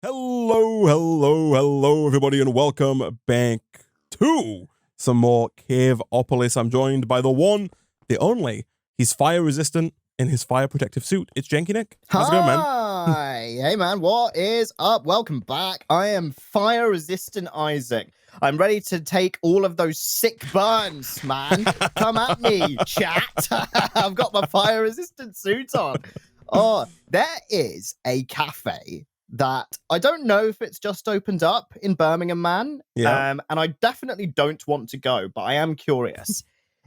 Hello, everybody, and welcome back to some more Caveopolis. I'm joined by the one, the only. He's fire resistant in his fire protective suit. It's Janky Nick. How's it going, man? Hi! Hey, man, what is up? Welcome back. I am fire resistant Isaac. I'm ready to take all of those sick burns, man. Come at me, chat. I've got my fire resistant suit on. Oh, there is a cafe that I don't know if it's just opened up in Birmingham, man. Yeah. And I definitely don't want to go, but I am curious.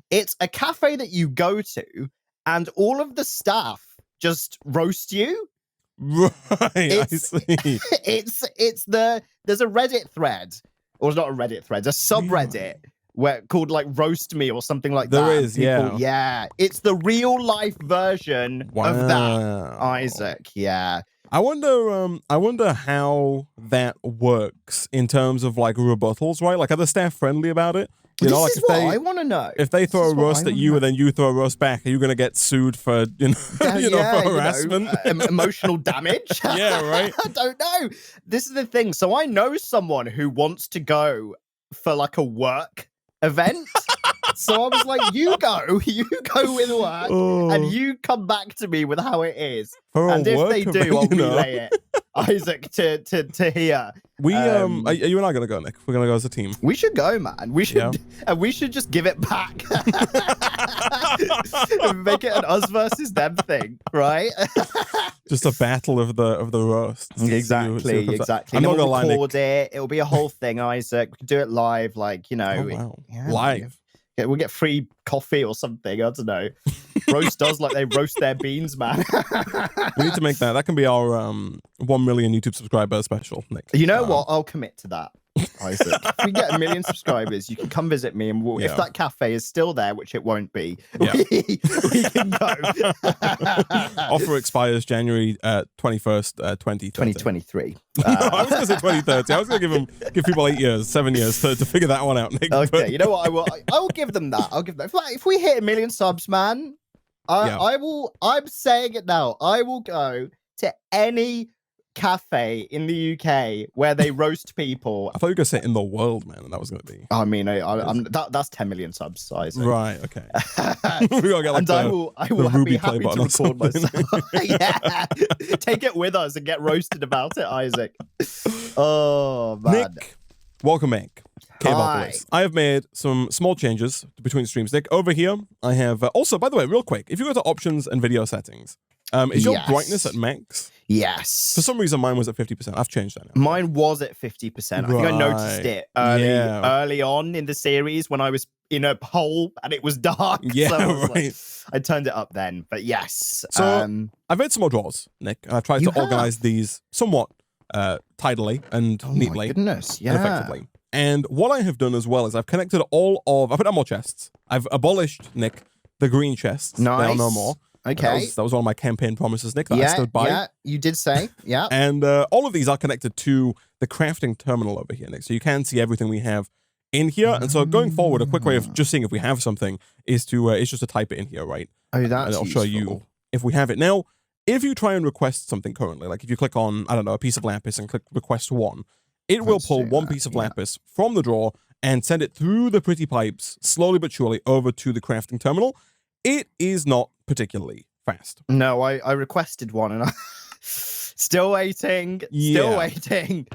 It's a cafe that you go to, and all of the staff just roast you. Right, I see. There's a Reddit thread, or it's not a Reddit thread, a subreddit called like Roast Me or something like that. There is, yeah. Yeah, it's the real life version of that, Isaac. Yeah. I wonder how that works in terms of like rebuttals, right? Like, are the staff friendly about it? You know, like This is what I want to know. If they throw a roast at you and then you throw a roast back, are you going to get sued for, for harassment? Emotional damage? Yeah, right? I don't know. This is the thing. So I know someone who wants to go for like a work event. So I was like, you go with work, and you come back to me with how it is. And if they do, I'll relay it. Isaac to hear. Are you and I gonna go, Nick? We're gonna go as a team. We should go, man. We should, and we should just give it back. Make it an us versus them thing, right? Just a battle of the roasts. Exactly. I'm not gonna lie, Nick. Record it. It'll be a whole thing, Isaac. We can do it live, like Oh, wow. Yeah, live. We'll get free coffee or something. I don't know. Roast does like they roast their beans, man. We need to make that. That can be our 1 million YouTube subscriber special, Nick. You know what? I'll commit to that, Isaac. If we get 1 million subscribers, you can come visit me, and if that cafe is still there, which it won't be, we can go. Offer expires January 21st, 2023. No, I was going to say 2030. I was going to give people 7 years to figure that one out, Nick. Okay, you know what? I will give them that. I'll give them. If we hit 1 million subs, man, I will. I'm saying it now. I will go to any cafe in the UK where they roast people. I thought you were going to say in the world, man, and that was going to be. I mean, that's 10 million subs size. Right. Okay. We gotta get like I will be happy to record myself. Yeah, take it with us and get roasted about it, Isaac. Oh man, Nick, welcome back. Caveopolis. I have made some small changes between streams, Nick. Over here, I have also, by the way, real quick, if you go to options and video settings, is your brightness at max? Yes. For some reason, mine was at 50%. I've changed that now. Mine was at 50%. I think I noticed it early on in the series when I was in a hole and it was dark. Yeah, so right. I turned it up then. But yes. So I've made some more drawers, Nick, and I've tried to organize these somewhat tidily and neatly. My goodness, and effectively. And what I have done as well is I've connected I put down more chests. I've abolished, Nick, the green chests. Nice. There are no more. Okay. That was one of my campaign promises, Nick, that I stood by. Yeah, you did say. Yeah. And all of these are connected to the crafting terminal over here, Nick. So you can see everything we have in here. And so going forward, a quick way of just seeing if we have something is just to type it in here, right? Oh, that's and I'll show you if we have it. Now, if you try and request something currently, like if you click on, I don't know, a piece of lapis and click request one, it will pull one piece of lapis from the drawer and send it through the pretty pipes, slowly but surely, over to the crafting terminal. It is not particularly fast. No, I requested one and I still waiting. Still waiting.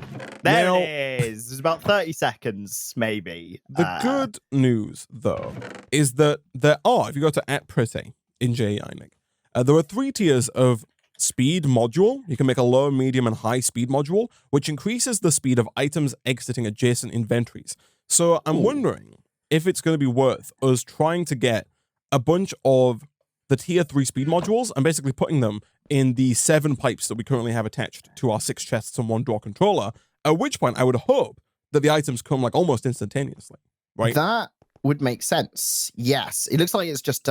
There it is. It's about 30 seconds, maybe. The good news, though, is that there are, if you go to @pretty in JEI, Nick, there are 3 tiers of speed module. You can make a low, medium, and high speed module, which increases the speed of items exiting adjacent inventories. So I'm wondering if it's going to be worth us trying to get a bunch of the tier 3 speed modules and basically putting them in the 7 pipes that we currently have attached to our 6 chests and 1 drawer controller, at which point I would hope that the items come like almost instantaneously, right? That would make sense. Yes. It looks like it's just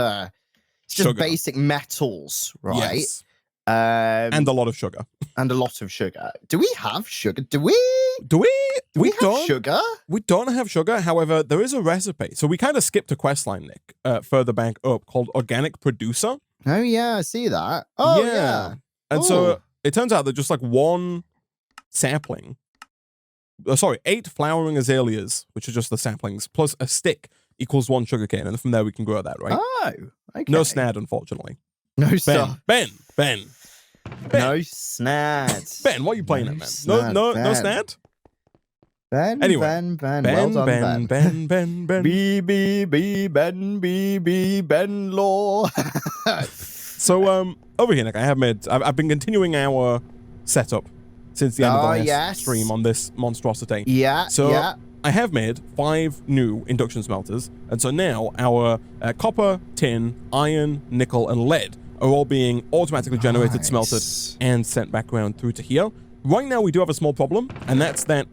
basic metals, right? Yes. And a lot of sugar. And a lot of sugar. Do we have sugar? Do we have sugar? We don't have sugar. However, there is a recipe. So we kind of skipped a quest line, Nick, further back up, called Organic Producer. Oh, yeah. I see that. Oh, yeah. And so it turns out that just like one sapling. Sorry, 8 flowering azaleas, which are just the saplings, plus a stick equals 1 sugarcane, and from there we can grow that, right? Oh, okay. No snad, unfortunately. No stuff. Ben. No snad. Ben, what are you playing at, man? No snad? Anyway, Ben. Well done, Ben. Ben. Ben Law. So, over here, Nick, I've been continuing our setup since the end of the last stream on this monstrosity. Yeah, So, I have made 5 new induction smelters, and so now our copper, tin, iron, nickel, and lead are all being automatically generated, smelted, and sent back around through to here. Right now, we do have a small problem, and that's that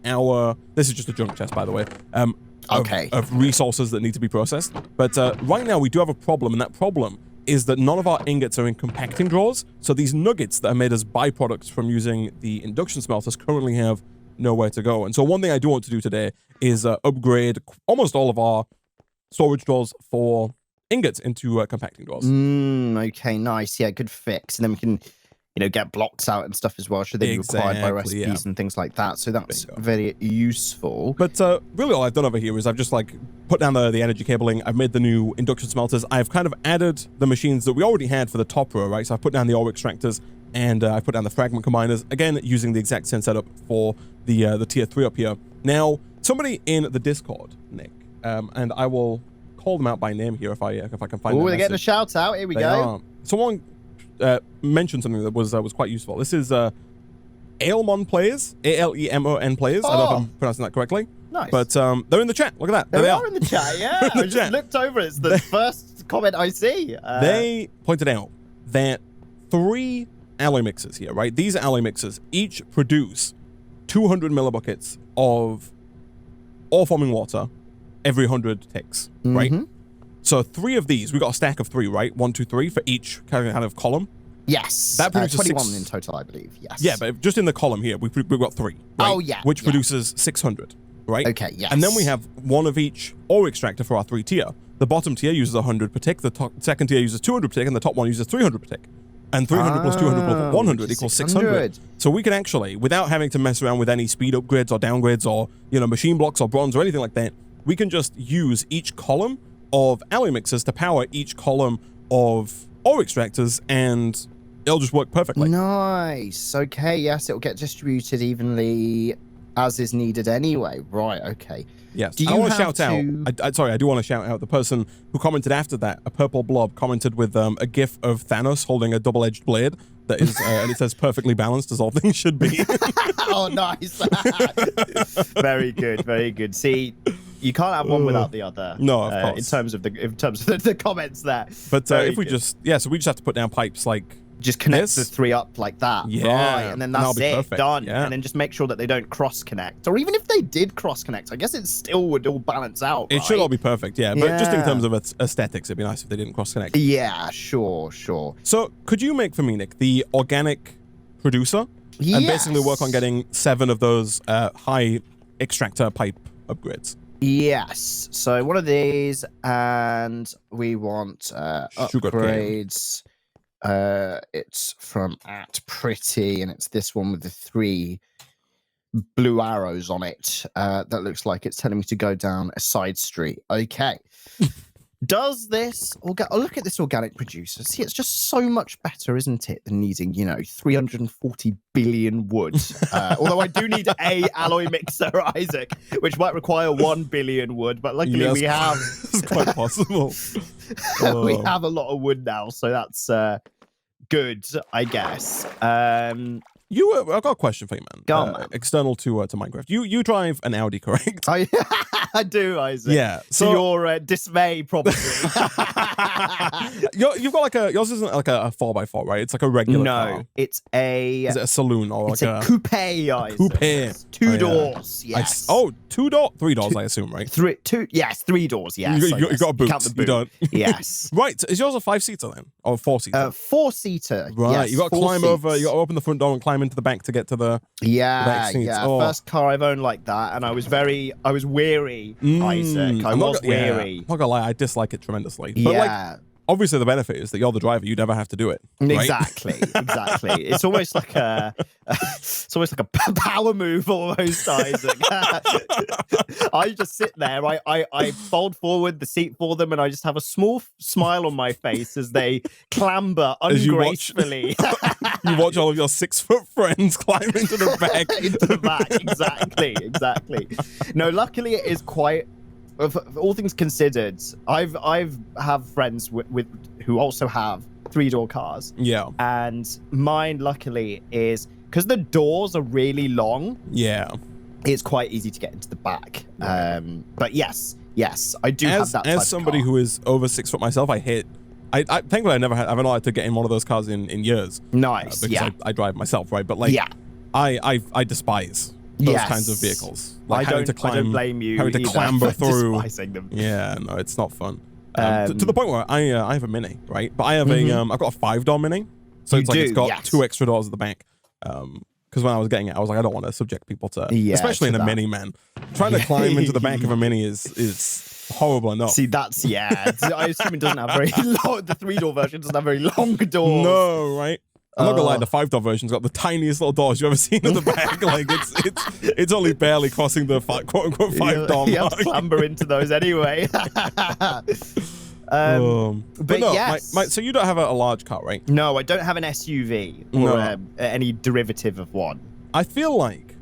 this is just a junk chest, by the way, of resources that need to be processed. But right now, we do have a problem, and that problem is that none of our ingots are in compacting drawers, so these nuggets that are made as byproducts from using the induction smelters currently have nowhere to go. And so one thing I do want to do today is upgrade almost all of our storage drawers for ingots into compacting drawers. Okay, nice. Yeah, good fix. And then we can, get blocks out and stuff as well, should they be required by recipes and things like that. So that's very useful. But really all I've done over here is I've just put down the energy cabling. I've made the new induction smelters. I've kind of added the machines that we already had for the top row, right? So I've put down the ore extractors, and I put down the fragment combiners, again, using the exact same setup for the tier 3 up here. Now, somebody in the Discord, Nick, and I will call them out by name here if I can find them. Oh, they're getting a shout out. Here we go. Someone mentioned something that was quite useful. This is Alemon Players, Alemon Players. I don't know if I'm pronouncing that correctly. Nice. But they're in the chat. Look at that. They are in the chat, yeah. I just looked over. It's the first comment I see. They pointed out that 3 alloy mixers here, right? These alloy mixers each produce 200 millibuckets of ore-forming water every 100 ticks, right? So 3 of these, we got a stack of 3, right? 1, 2, 3 for each kind of column. Yes. That produces 21 in total, I believe. Yes. Yeah, but just in the column here, we've got 3. Right? Oh, yeah. Which produces 600, right? Okay, yes. And then we have 1 of each ore extractor for our 3 tier. The bottom tier uses 100 per tick, the second tier uses 200 per tick, and the top one uses 300 per tick. And 300 plus 200 plus 100 equals 600. So we can actually, without having to mess around with any speed upgrades or downgrades or, machine blocks or bronze or anything like that, we can just use each column of alloy mixers to power each column of ore extractors, and it'll just work perfectly. Nice. Okay, yes, it'll get distributed evenly as is needed anyway. Right, okay. Yes. I want to shout out, I do want to shout out the person who commented after that. A purple blob commented with a gif of Thanos holding a double-edged blade that is, and it says perfectly balanced as all things should be. Oh, nice. Very good, very good. See, you can't have one without the other. No, of course. In terms of the comments there. But if we just have to put down pipes just connect the 3 up like that. Yeah. Right. And then that's it. Perfect. Done. Yeah. And then just make sure that they don't cross-connect. Or even if they did cross-connect, I guess it still would all balance out, It should all be perfect, yeah. But just in terms of aesthetics, it'd be nice if they didn't cross-connect. Yeah, sure. So could you make for me, Nick, the organic producer? Yes. And basically work on getting 7 of those high extractor pipe upgrades. Yes. So one of these, and we want upgrades. It's from @pretty, and it's this one with the 3 blue arrows on it. That looks like it's telling me to go down a side street. Okay. Does this look at this organic producer? See, it's just so much better, isn't it, than needing 340 billion wood. Although I do need a alloy mixer, Isaac, which might require 1 billion wood. But luckily we have. It's quite possible. We have a lot of wood now, so that's good, I guess. I've got a question for you, man. Go on, man. External to Minecraft. You drive an Audi, correct? I do, Isaac. Yeah. So your dismay, probably. You've got yours isn't like a 4x4, right? It's like a regular car. No, it's a. Is it a saloon or it's a coupe? Isaac. Coupe. 2 doors. Yes. 2 doors, 3 doors, I assume, right? 3 doors. Yes. You got a boot. Count the boot. You don't. Yes. Right. Is yours a 5-seater then, or 4-seater? 4-seater. Right. Yes, you got to climb over. You got to open the front door and climb into the back to get to the. Yeah. Oh. First car I've owned like that, and I was weary, Isaac. I was weary. I'm not gonna lie, I dislike it tremendously. But yeah. obviously the benefit is that you're the driver. You never have to do it. Right? Exactly. It's almost like a power move almost, Isaac. I just sit there. I fold forward the seat for them, and I just have a small smile on my face as they clamber ungracefully. You watch all of your 6-foot friends climb into the back. Into the back. Exactly. No, luckily it is quite. Of all things considered, I've have friends with who also have 3-door cars. Yeah. And mine, luckily, is because the doors are really long. Yeah. It's quite easy to get into the back. But yes, I do have that type as somebody of car. who is over 6 foot myself, I thankfully I never had. I've not had to get in one of those cars in years. Nice. Because I drive myself, right? But I despise those kinds of vehicles. Like I don't blame you. Having to clamber through. Despising them. Yeah, no, it's not fun. To the point where I have a Mini, right? But I have I've got a 5-door Mini, so it's got 2 extra doors at the back. Because when I was getting it, I was like, I don't want to subject people to, especially in a Mini, man. Trying to climb into the back of a Mini is horrible enough. See, that's I assume it doesn't have very long. The 3-door version doesn't have very long doors. No, right? I'm not gonna lie, the 5-door version's got the tiniest little doors you've ever seen in the back. Like it's only barely crossing the quote unquote 5-door You have mark. to clamber into those anyway. But no, yes. so you don't have a large car, right? No, I don't have an SUV or any derivative of one. I feel like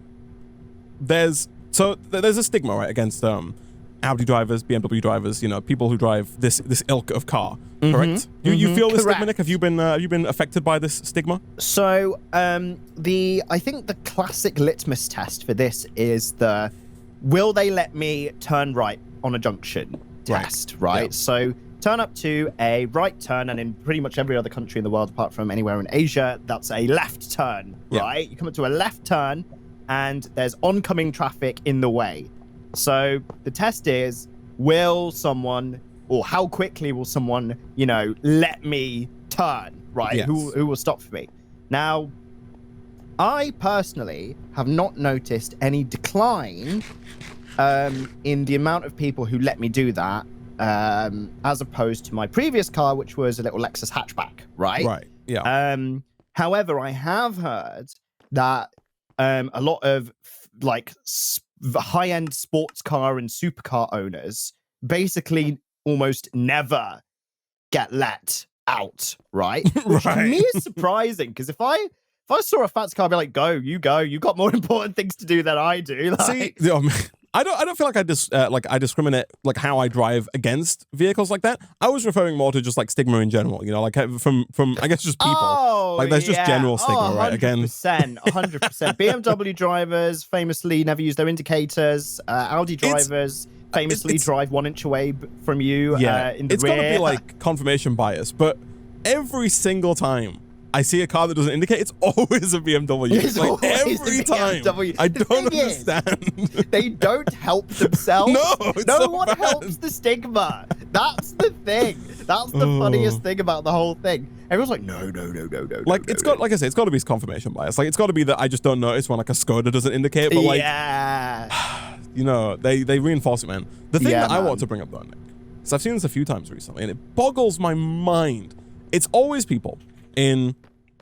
there's a stigma, right, against Audi drivers, BMW drivers, people who drive this ilk of car. Correct? You feel this stigma, Nick? Have you been affected by this stigma? So I think the classic litmus test for this is will they let me turn right on a junction test, right? Yeah. So turn up to a right turn, and in pretty much every other country in the world apart from anywhere in Asia, that's a left turn, right? You come up to a left turn and there's oncoming traffic in the way. So the test is, will someone, or how quickly will someone, let me turn, right? Yes. Who will stop for me? Now, I personally have not noticed any decline in the amount of people who let me do that, as opposed to my previous car, which was a little Lexus hatchback, right? Right, yeah. However, I have heard that a lot of high-end sports car and supercar owners basically almost never get let out, right? Which to me is surprising, because if I saw a fast car, I'd be like, go, you got more important things to do than I do. See, I don't feel like I discriminate like how I drive against vehicles like that. I was referring more to just like stigma in general, like from I guess just people. Oh, like there's just general stigma, right? Again, 100%. BMW drivers famously never use their indicators. Audi drivers famously drive 1 inch away from you. In the rear. It's got to be like confirmation bias, but every single time I see a car that doesn't indicate, it's always a BMW. It's like every time. I don't understand. They don't help themselves. No one helps the stigma. That's the thing. That's the funniest thing about the whole thing. Everyone's like, no. Like like I say, it's got to be confirmation bias. Like it's got to be that I just don't notice when like a Skoda doesn't indicate. But like, they reinforce it, man. The thing that I want to bring up though, Nick, because I've seen this a few times recently, and it boggles my mind. It's always people in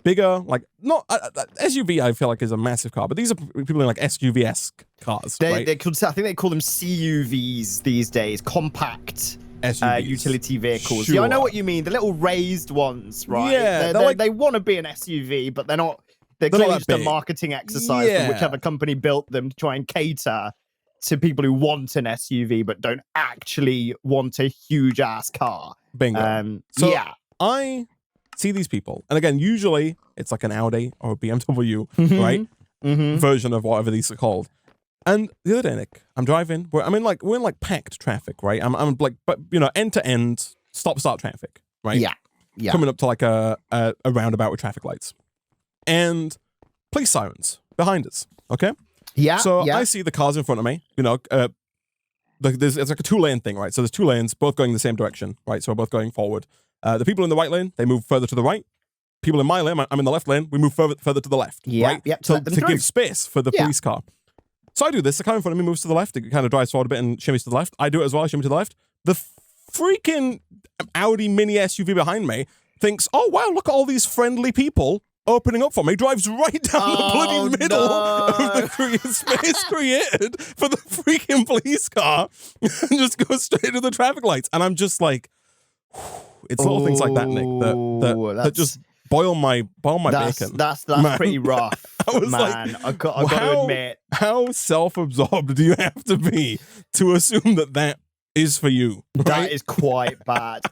bigger, like not SUV. I feel like is a massive car, but these are people in like SUV-esque cars. I think they call them CUVs these days, compact utility vehicles. Sure. Yeah, I know what you mean. The little raised ones, right? Yeah, they want to be an SUV, but they're not. They're clearly just a marketing exercise from whichever company built them to try and cater to people who want an SUV but don't actually want a huge ass car. Bingo. I see these people, and again, usually it's like an Audi or a BMW, right? Version of whatever these are called. And the other day, Nick, I'm driving. We're in packed traffic, right? I'm like, but end to end, stop-start traffic, right? Yeah. Coming up to like a roundabout with traffic lights, and police sirens behind us. Okay. Yeah. So I see the cars in front of me. It's like a 2-lane thing, right? So there's 2 lanes, both going the same direction, right? So we're both going forward. The people in the right lane, they move further to the right. People in my lane, I'm in the left lane, we move further to the left, right? To give space for the police car. So I do this. The car in front of me moves to the left. It kind of drives forward a bit and shimmies to the left. I do it as well. I shimmy to the left. The freaking Audi mini SUV behind me thinks, oh, wow, look at all these friendly people opening up for me, drives right down the bloody middle of the space created for the freaking police car and just goes straight to the traffic lights. And I'm just like, it's little things like that, Nick, that just boil my bacon. That's pretty rough. I was man, like, I got to admit. How self-absorbed do you have to be to assume that is for you? Right? That is quite bad.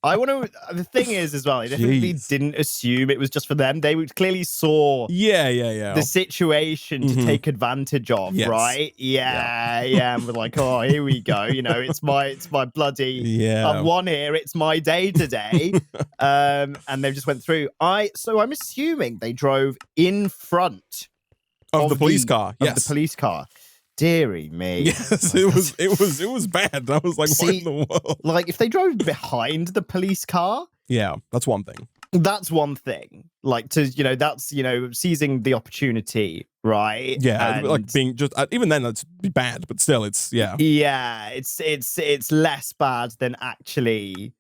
I want to. The thing is, as well, I definitely didn't assume it was just for them. They clearly saw, the situation to take advantage of, right? Yeah. And we're like, oh, here we go. You know, it's my bloody. I've won here. It's my day today. And they just went through. So I'm assuming they drove in front of the police car. Of the police car. Deary me. Yes, it was bad. I was like, what in the world? Like, if they drove behind the police car. Yeah, that's one thing. That's one thing. Like, that's, seizing the opportunity, right? Yeah, like being just, even then, that's bad, but still, it's, yeah. Yeah, it's less bad than actually,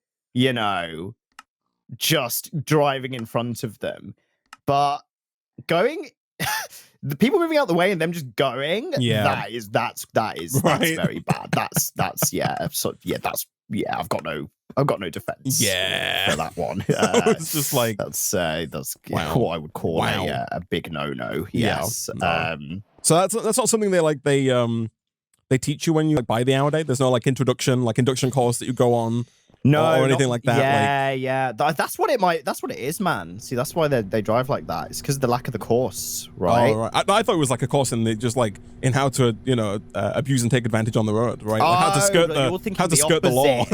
just driving in front of them. But going... The people moving out the way and them just going, that's very bad. I've got no defense. For that one. It's just like that's what I would call a big no. Yes. Yeah, no. So that's not something they teach you when you buy the Audi. There's no induction course that you go on. No, or anything like that. Yeah. That's what it is, man. See, that's why they drive like that. It's because of the lack of the course, right? Oh, right. I thought it was like a course in in how to abuse and take advantage on the road, right? Like how to skirt the law,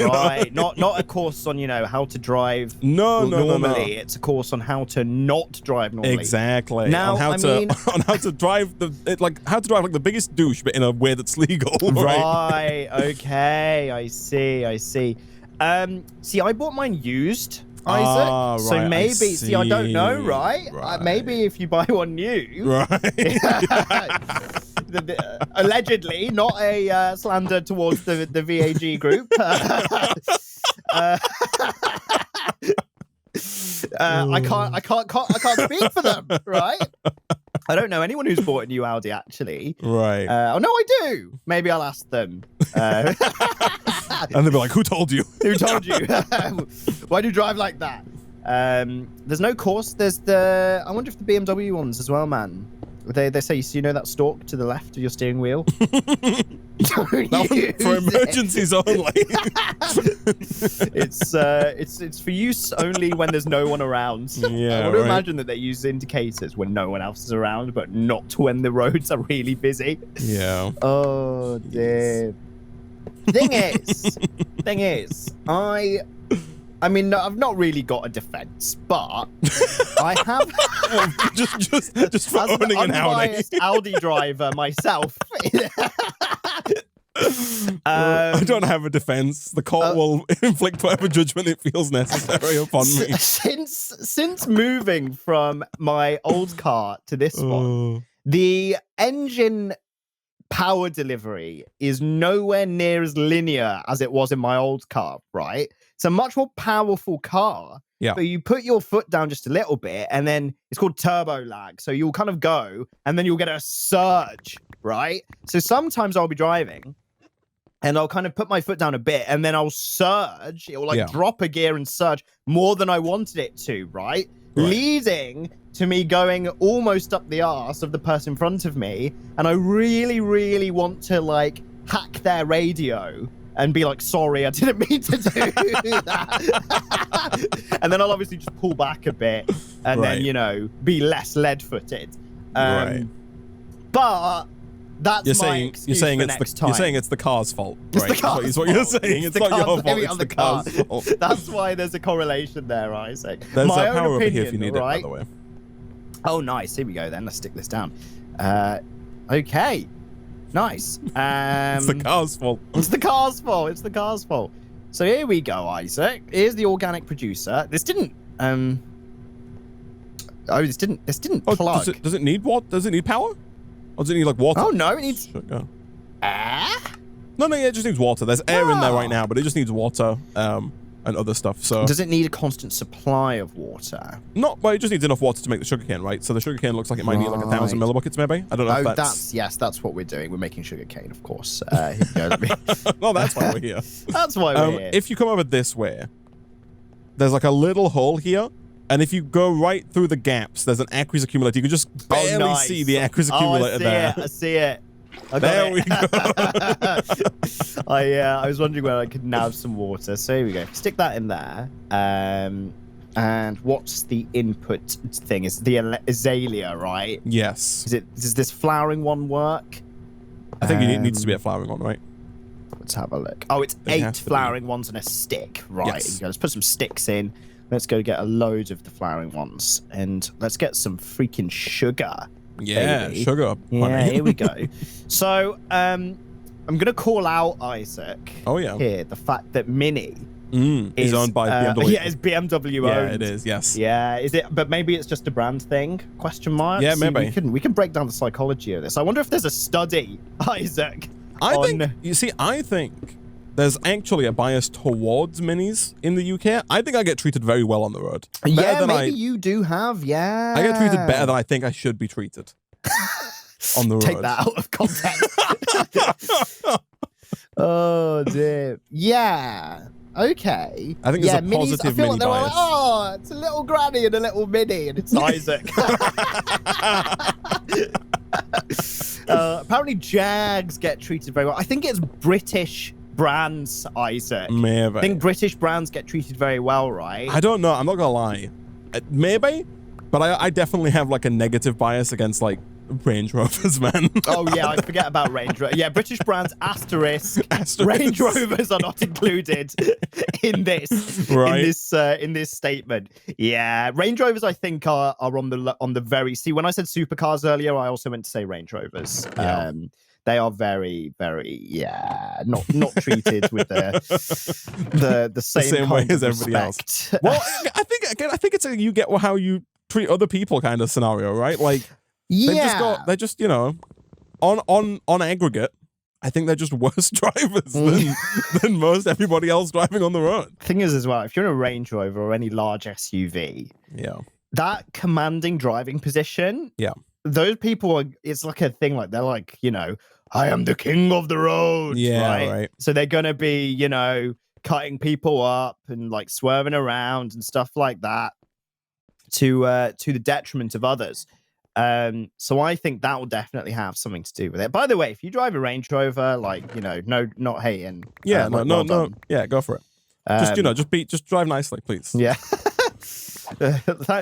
right? Not a course on how to drive. Normally, it's a course on how to not drive normally. Exactly. Now, on how to drive the biggest douche, but in a way that's legal. Right. Okay. I see. See, I bought mine used, Isaac. Right, so maybe, I don't know, right? Maybe if you buy one new, right? Allegedly, not a slander towards the VAG group. I can't speak for them, right? I don't know anyone who's bought a new Audi, actually. Right. Oh, no, I do. Maybe I'll ask them. And they'll be like, who told you? Who told you? Why do you drive like that? There's no course. There's I wonder if the BMW ones as well, man. They say, so that stalk to the left of your steering wheel? For emergencies only. It's for use only when there's no one around. Yeah, I want to imagine that they use indicators when no one else is around, but not when the roads are really busy. Yeah. Oh dear. Thing is, I mean, no, I've not really got a defense, but I have just for owning an Audi. Audi driver myself. I don't have a defense. The court will inflict whatever judgment it feels necessary upon me. Since moving from my old car to this one, the engine power delivery is nowhere near as linear as it was in my old car, right? It's a much more powerful car, but you put your foot down just a little bit and then it's called turbo lag. So you'll kind of go and then you'll get a surge, right? So sometimes I'll be driving and I'll kind of put my foot down a bit and then I'll surge. It will drop a gear and surge more than I wanted it to, right? Leading to me going almost up the arse of the person in front of me. And I really, really want to hack their radio and be like, sorry, I didn't mean to do that. And then I'll obviously just pull back a bit and then, be less lead-footed. But that's you're saying it's the car's fault, right? That's what you're saying. It's not your fault. It's the car's fault. That's why there's a correlation there, Isaac. There's a power over here if you need it, by the way. Oh, nice. Here we go then. Let's stick this down. Okay. Nice. It's the car's fault. It's the car's fault. It's the car's fault. So here we go, Isaac. Here's the organic producer. This didn't this didn't plug. Does it need what? Does it need power? Or does it need water? Oh no, it needs No, it just needs water. There's air in there right now, but it just needs water and other stuff. So does it need a constant supply of water? well, it just needs enough water to make the sugarcane, right? So the sugarcane looks like it might need like 1,000 millibuckets, maybe. I don't know if that's what we're doing. We're making sugarcane, of course. Here you go, well, that's why we're here. That's why we're here. If you come over this way, there's like a little hole here. And if you go right through the gaps, there's an aqueous accumulator. You can just barely see the aqueous accumulator there. I see it. There we go. I was wondering where I could nab some water. So here we go. Stick that in there. And what's the input thing? Is the azalea, right? Yes. Does this flowering one work? I think it needs to be a flowering one, right? Let's have a look. Oh, it's 8 flowering ones and a stick. Right. Yes. Let's put some sticks in. Let's go get a load of the flowering ones. And let's get some freaking sugar. Yeah, baby. sugar. Yeah, here we go. So, I'm going to call out, Isaac. Oh, yeah. Here, the fact that Mini is owned by BMW. Yeah, it's BMW owned. Yeah, it is, yes. Yeah, is it? But maybe it's just a brand thing? Question mark? Yeah, maybe. We can break down the psychology of this. I wonder if there's a study, Isaac. I think there's actually a bias towards minis in the UK. I think I get treated very well on the road. You do have, yeah. I get treated better than I think I should be treated on the road. Take that out of context. Oh, dear. Yeah. Okay. I think there's a positive mini bias. Like, oh, it's a little granny and a little mini, and it's Isaac. Apparently, Jags get treated very well. I think it's British brands, Isaac. Maybe. I think British brands get treated very well, right? I don't know. I'm not gonna lie. Maybe, but I definitely have like a negative bias against like Range Rovers, man. Oh yeah, I forget about Range Rovers. Yeah, British brands asterisk. Range Rovers are not included in this. Right. In this statement. Yeah, Range Rovers I think are on the very. See, when I said supercars earlier, I also meant to say Range Rovers. Yeah. They are very, very, not treated with the same way kind as of everybody respect. else. Well, I think it's a you get how you treat other people kind of scenario, right? Like. They're just, you know, on aggregate, I think they're just worse drivers than most everybody else driving on the road. Thing is, as well, if you're in a Range Rover or any large SUV, that commanding driving position, those people it's like a thing, like they're like, you know, I am the king of the road. Yeah, right. So they're gonna be, you know, cutting people up and like swerving around and stuff like that to the detriment of others. So I think that will definitely have something to do with it. By the way, if you drive a Range Rover, like, you know, not hating. Yeah, no. Yeah, go for it. Just drive nicely, please. Yeah.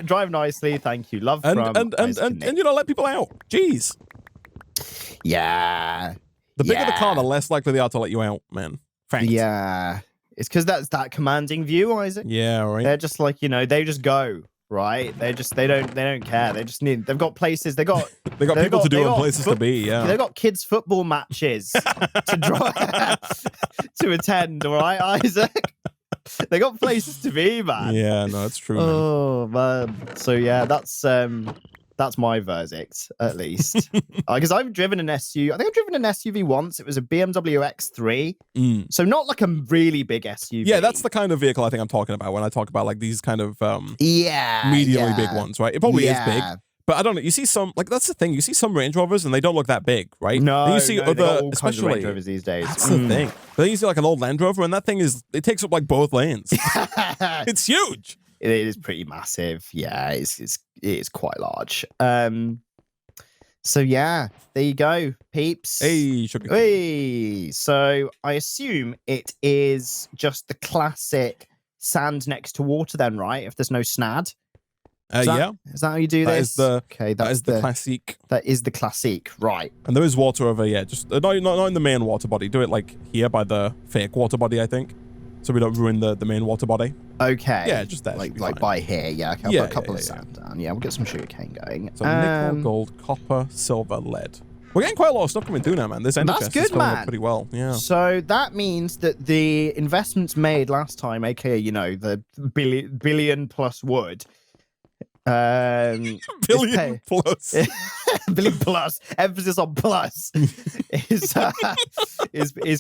Drive nicely, thank you. Love and you know, let people out. Jeez. Yeah. The bigger the car, the less likely they are to let you out, man. Fact. Yeah. It's because that's that commanding view, Isaac. Yeah, right. They're just like, you know, they just go. Right, they don't care. They've got places. They got people to do and places to be. Yeah, they've got kids football matches to drive to attend. All right, Isaac. They got places to be, man. Yeah, no, it's true. Oh man. So yeah, that's my verdict, at least. Because I've driven an SUV. I think I've driven an SUV once. It was a BMW X3. So not like a really big SUV. Yeah, that's the kind of vehicle I think I'm talking about when I talk about like these kind of mediumly big ones, right? It probably is big. But I don't know. You see some, like, that's the thing. You see some Range Rovers and they don't look that big, right? No, then you see other, especially Range Rovers these days. That's the thing. But then you see like an old Land Rover and that thing it takes up like both lanes. It's huge. It is pretty massive. Yeah, it is quite large. So yeah, there you go, peeps. Hey, sugar. Hey. So I assume it is just the classic sand next to water then, right? If there's no snad. Is that how you do this? That is the classique. That is the classique, right? And there is water over, just not in the main water body. Do it like here by the fake water body, I think, so we don't ruin the main water body. Okay. Yeah, just that. Like by here. Yeah. Okay, I'll put a couple of sand down. Yeah, we'll get some sugarcane going. So nickel, gold, copper, silver, lead. We're getting quite a lot of stuff coming through now, man. This ender chest is filling up pretty well. Yeah. So that means that the investments made last time, aka, you know, the billion plus wood, Billion plus. Billion plus, emphasis on plus, is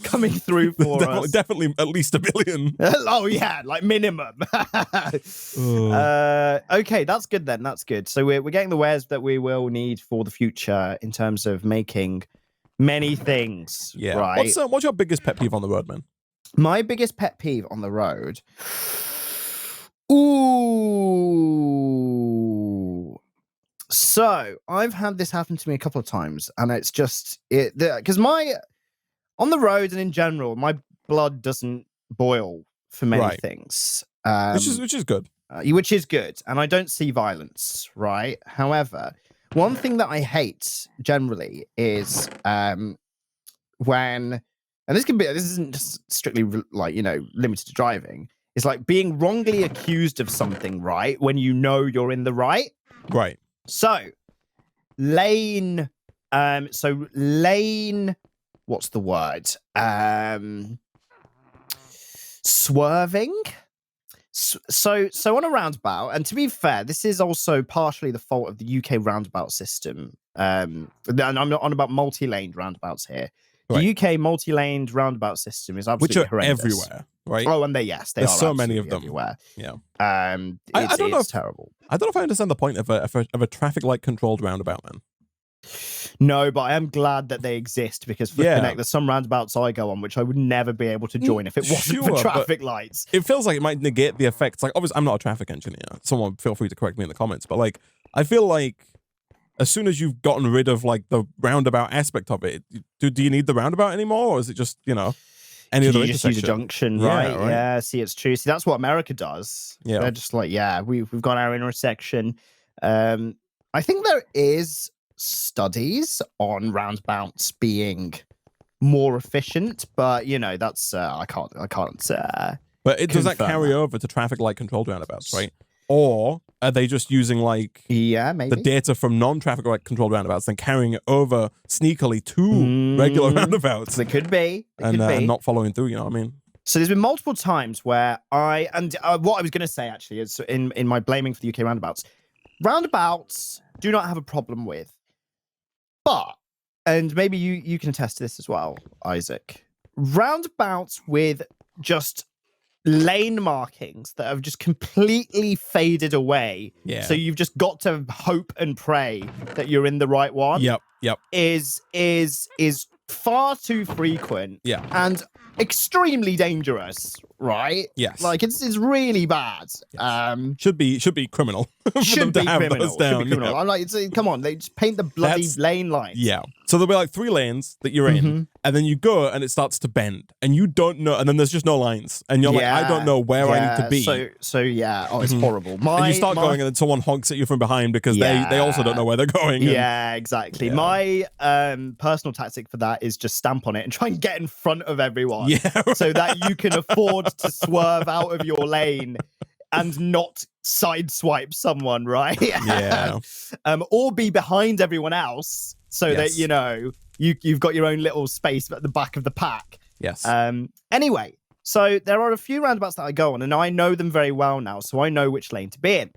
coming through for us. Definitely at least $1 billion. Oh yeah, like minimum. Okay, that's good then. That's good. So we're getting the wares that we will need for the future in terms of making many things. Yeah. Right. What's your biggest pet peeve on the road, man? My biggest pet peeve on the road. Ooh. So I've had this happen to me a couple of times, and it's just because on the road and in general, my blood doesn't boil for many things, Which is good. Which is good, and I don't see violence, right? However, one thing that I hate generally is when, and this isn't just strictly like, limited to driving. It's like being wrongly accused of something, right? When you know you're in the right. Right. So lane, what's the word? Swerving. So on a roundabout, and to be fair, this is also partially the fault of the UK roundabout system. And I'm not on about multi-laned roundabouts here. The UK multi-laned roundabout system is absolutely horrendous. Everywhere, right? Oh, and there's so many of them everywhere. Yeah. It's terrible. I don't know if I understand the point of a traffic light controlled roundabout, man. No, but I am glad that they exist because there's some roundabouts I go on which I would never be able to join if it wasn't for traffic lights. It feels like it might negate the effects. Like, obviously, I'm not a traffic engineer. Someone feel free to correct me in the comments. But like, I feel like as soon as you've gotten rid of like the roundabout aspect of it, do you need the roundabout anymore, or is it just any other intersection? Just use a junction, right? Yeah, see, it's true. See, that's what America does. Yeah, they're just like, we've got our intersection. I think there is studies on roundabouts being more efficient, but that's I can't. But does that carry over to traffic light controlled roundabouts, right? Or are they just using maybe the data from non-traffic light controlled roundabouts and carrying it over sneakily to regular roundabouts? It could be. And not following through, you know what I mean? So there's been multiple times where what I was going to say actually is in my blaming for the UK roundabouts do not have a problem with. But, and maybe you can attest to this as well, Isaac, roundabouts with just lane markings that have just completely faded away. Yeah. So you've just got to hope and pray that you're in the right one. Yep. Is far too frequent. Yeah. And extremely dangerous, right? Yes. Like it's really bad. Yes. Should be criminal. Should be criminal. I'm like, come on, they just paint the bloody lane lines. Yeah. So there'll be like 3 lanes that you're in, and then you go and it starts to bend, and you don't know, and then there's just no lines, and you're like, I don't know where I need to be. So yeah, it's horrible. And you start going, and then someone honks at you from behind because they also don't know where they're going. Yeah, exactly. Yeah. My personal tactic for that is just stamp on it and try and get in front of everyone, so that you can afford to swerve out of your lane and not sideswipe someone, right? Yeah. Or be behind everyone else so that you've got your own little space at the back of the pack. Yes. Anyway, so there are a few roundabouts that I go on, and I know them very well now, so I know which lane to be in.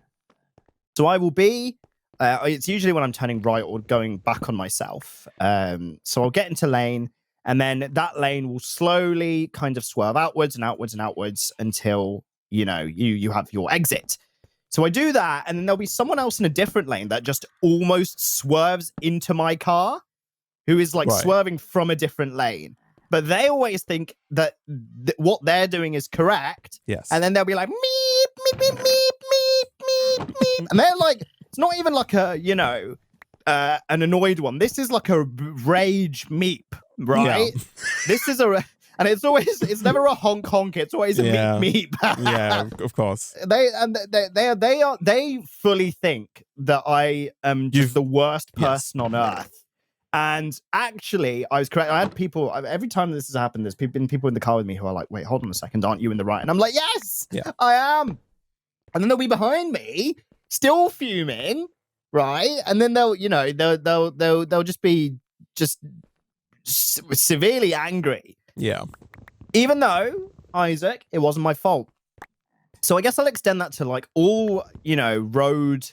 So I will be. It's usually when I'm turning right or going back on myself. So I'll get into lane, and then that lane will slowly kind of swerve outwards and outwards and outwards until you have your exit. So I do that, and then there'll be someone else in a different lane that just almost swerves into my car, who is swerving from a different lane. But they always think that what they're doing is correct. Yes. And then they'll be like, meep, meep, meep, meep, meep, meep, meep. And they're like, it's not even like a, an annoyed one. This is like a rage meep, right? Yeah. This is and it's never a honk honk. It's always a meep meep. Yeah, of course. They fully think that I am just the worst person on earth. And actually, I was correct. I had people, every time this has happened, there's been people in the car with me who are like, wait, hold on a second, aren't you in the right? And I'm like, yes, I am. And then they'll be behind me, still fuming, right? And then they'll just be severely angry. Yeah. Even though, Isaac, it wasn't my fault. So I guess I'll extend that to all, road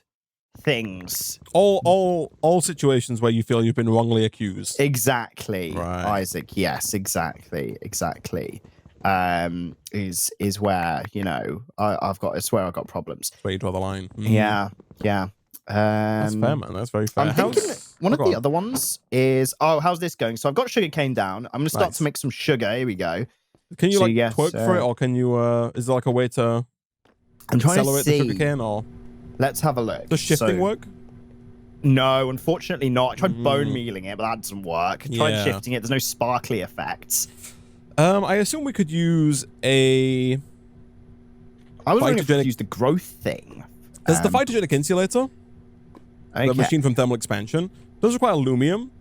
things. All situations where you feel you've been wrongly accused. Exactly, Right. Isaac. Yes, exactly. Is where, you know, it's where I've got problems. That's where you draw the line. Yeah. That's fair, man. That's very fair. I'm thinking one of the other ones is, how's this going? So I've got sugarcane down. I'm going to start to make some sugar. Here we go. Can you So, like yes, twerk for it, or can you, is there like a way to I'm trying to accelerate the see. sugarcane, or Let's have a look. does shifting work? No, unfortunately not. I tried bone mealing it, but that doesn't work. I tried shifting it. There's no sparkly effects. I assume we could use a... I was wondering if we could use the growth thing. There's the phytogenic insulator. Okay. The machine from thermal expansion. Those require aluminum,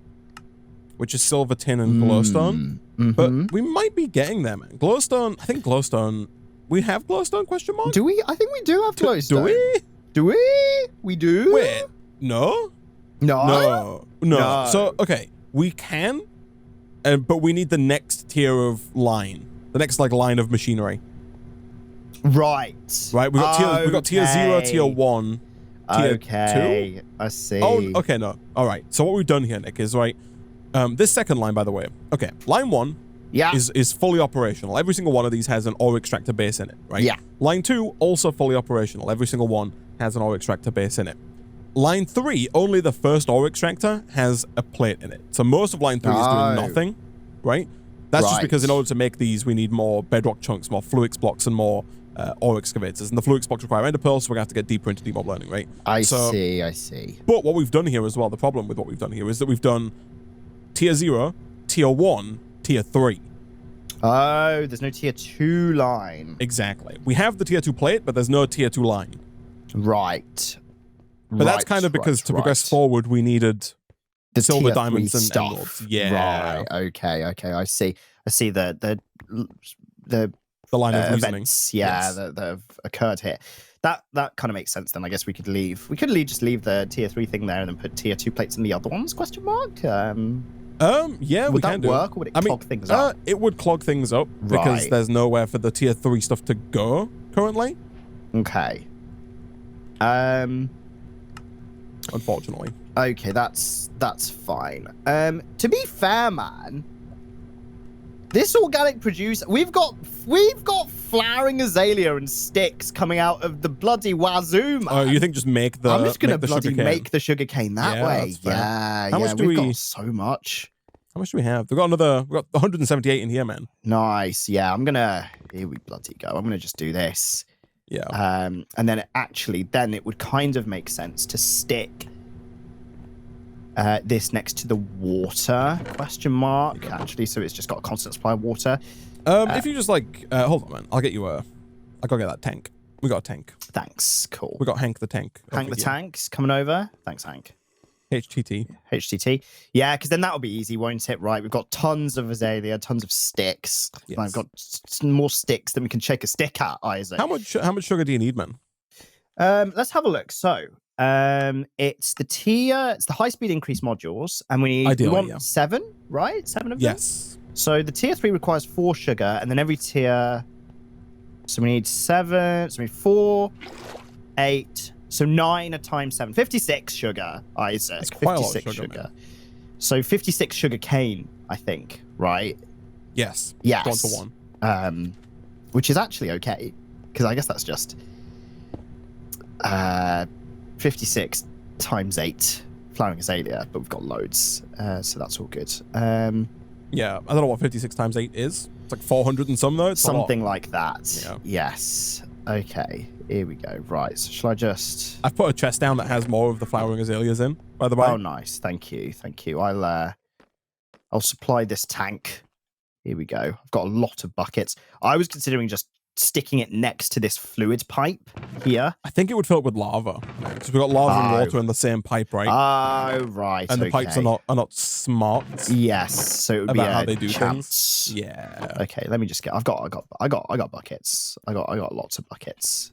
which is silver, tin, and glowstone. But we might be getting there, man. Glowstone, I think glowstone... We have glowstone, question mark? Do we? I think we do have glowstone. Do we? Do we? We do? Wait, no? No. So, okay, we can, but we need the next tier of line. The next, like, line of machinery. Right. Right, we got tier 0, tier 1, tier 2. I see. Oh, okay, no. All right, so what we've done here, Nick, is, right, this second line, by the way. Okay, line 1 is fully operational. Every single one of these has an ore extractor base in it, right? Yeah. Line 2, also fully operational. Every single one has an ore extractor base in it. Line 3, only the first ore extractor has a plate in it. So most of line 3 is doing nothing, right? That's just because in order to make these, we need more bedrock chunks, more fluix blocks, and more ore excavators. And the fluix blocks require ender pearls, so we're going to have to get deeper into demob learning, right? I see. But what we've done here as well, the problem with what we've done here is that we've done tier 0, tier 1, tier 3. Oh, there's no tier 2 line. Exactly. We have the tier 2 plate, but there's no tier 2 line. Right. But that's kind of because to progress forward, we needed the silver, tier diamonds, and stuff. emeralds. Yeah. Right. Okay. I see the line of reasoning. Events, that have occurred here. That kind of makes sense then. I guess we could leave. We could just leave the tier 3 thing there and then put tier 2 plates in the other ones? Question mark. Yeah, would that work, or would it clog things up? It would clog things up because there's nowhere for the tier 3 stuff to go currently. Okay. Unfortunately. Okay, that's fine. To be fair, man, this organic produce, we've got flowering azalea and sticks coming out of the bloody wazoo, man. Oh, you think just make the I'm just gonna bloody make the sugarcane that way. Yeah, How much do we've got so much. How much do we have? We've got 178 in here, man. Nice. Yeah, here we bloody go. I'm gonna just do this. Yeah. And then it would kind of make sense to stick this next to the water, question mark, actually, so it's just got a constant supply of water. If you just hold on, man, I'll get you I gotta get that tank. We got a tank. Thanks, cool. We got Hank the tank. Hank the tank's coming over. Thanks, Hank. HTT. Yeah, because then that'll be easy, won't it? Right, we've got tons of azalea, tons of sticks. Yes. I've got more sticks than we can shake a stick at, Isaac. How much sugar do you need, man? Let's have a look. So, it's the high-speed increase modules, and we want 7, right? 7 of them? Yes. So the tier 3 requires 4 sugar, and then every tier... So we need 7, so we need 4, 8... So 9 times 7. 56 sugar, Isaac. That's quite 56 a lot of sugar. So 56 sugar cane, I think, right? Yes. Yes. 1-to-1. Which is actually okay, because I guess that's just 56 times 8 flowering azalea, but we've got loads, so that's all good. Yeah, I don't know what 56 times 8 is. It's like 400 and some, though. It's something like that. Yeah. Yes. Okay, here we go. Right, so shall I just... I've put a chest down that has more of the flowering azaleas in, by the way. Oh, nice. Thank you. I'll supply this tank. Here we go. I've got a lot of buckets. I was considering just sticking it next to this fluid pipe here. I think it would fill up with lava. Because we've got lava and water in the same pipe, right? Oh, right. And the pipes are not smart. Yes. So it would be how they do chance. things. Yeah. Okay, let me just get. I got buckets. I got lots of buckets.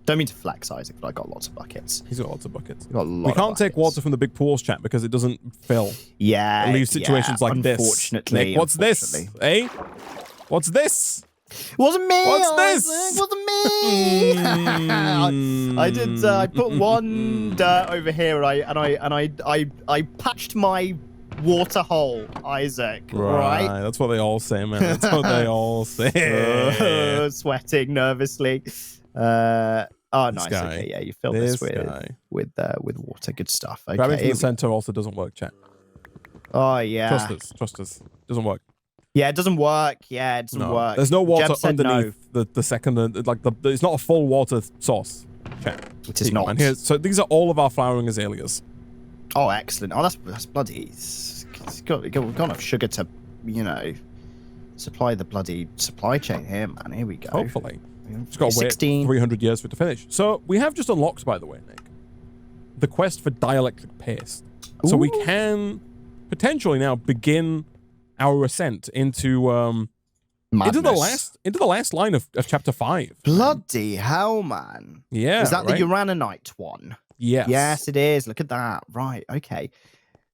Don't mean to flex, Isaac, but I got lots of buckets. He's got lots of buckets. We can't take water from the big pools, chat, because it doesn't fill. Yeah. It leaves situations like this. Unfortunately. Nick, what's this? Eh? What's this? It wasn't me. What's Isaac, this? It wasn't me. I did. I put one dirt over here, I patched my water hole, Isaac. Right. That's what they all say, man. That's what they all say. Sweating nervously. Oh, nice. guy. Okay, yeah, you filled this with water. Good stuff. Okay. Grabbing from the center also doesn't work, chat. Oh yeah. Trust us. Doesn't work. Yeah, it doesn't work. Yeah, it doesn't work. There's no water Jeb said underneath the second, it's not a full water source. Chat. It is not. And here, so these are all of our flowering azaleas. Oh, excellent. Oh, that's bloody. We've got enough sugar to, supply the bloody supply chain here, man. Here we go. Hopefully. Just got to wait 300 years for it to finish. So we have just unlocked, by the way, Nick, the quest for dielectric paste. So we can potentially now begin our ascent into the last line of chapter 5. Bloody hell, man. Yeah. Is that the Uraninite one? Yes. Yes, it is. Look at that. Right. Okay.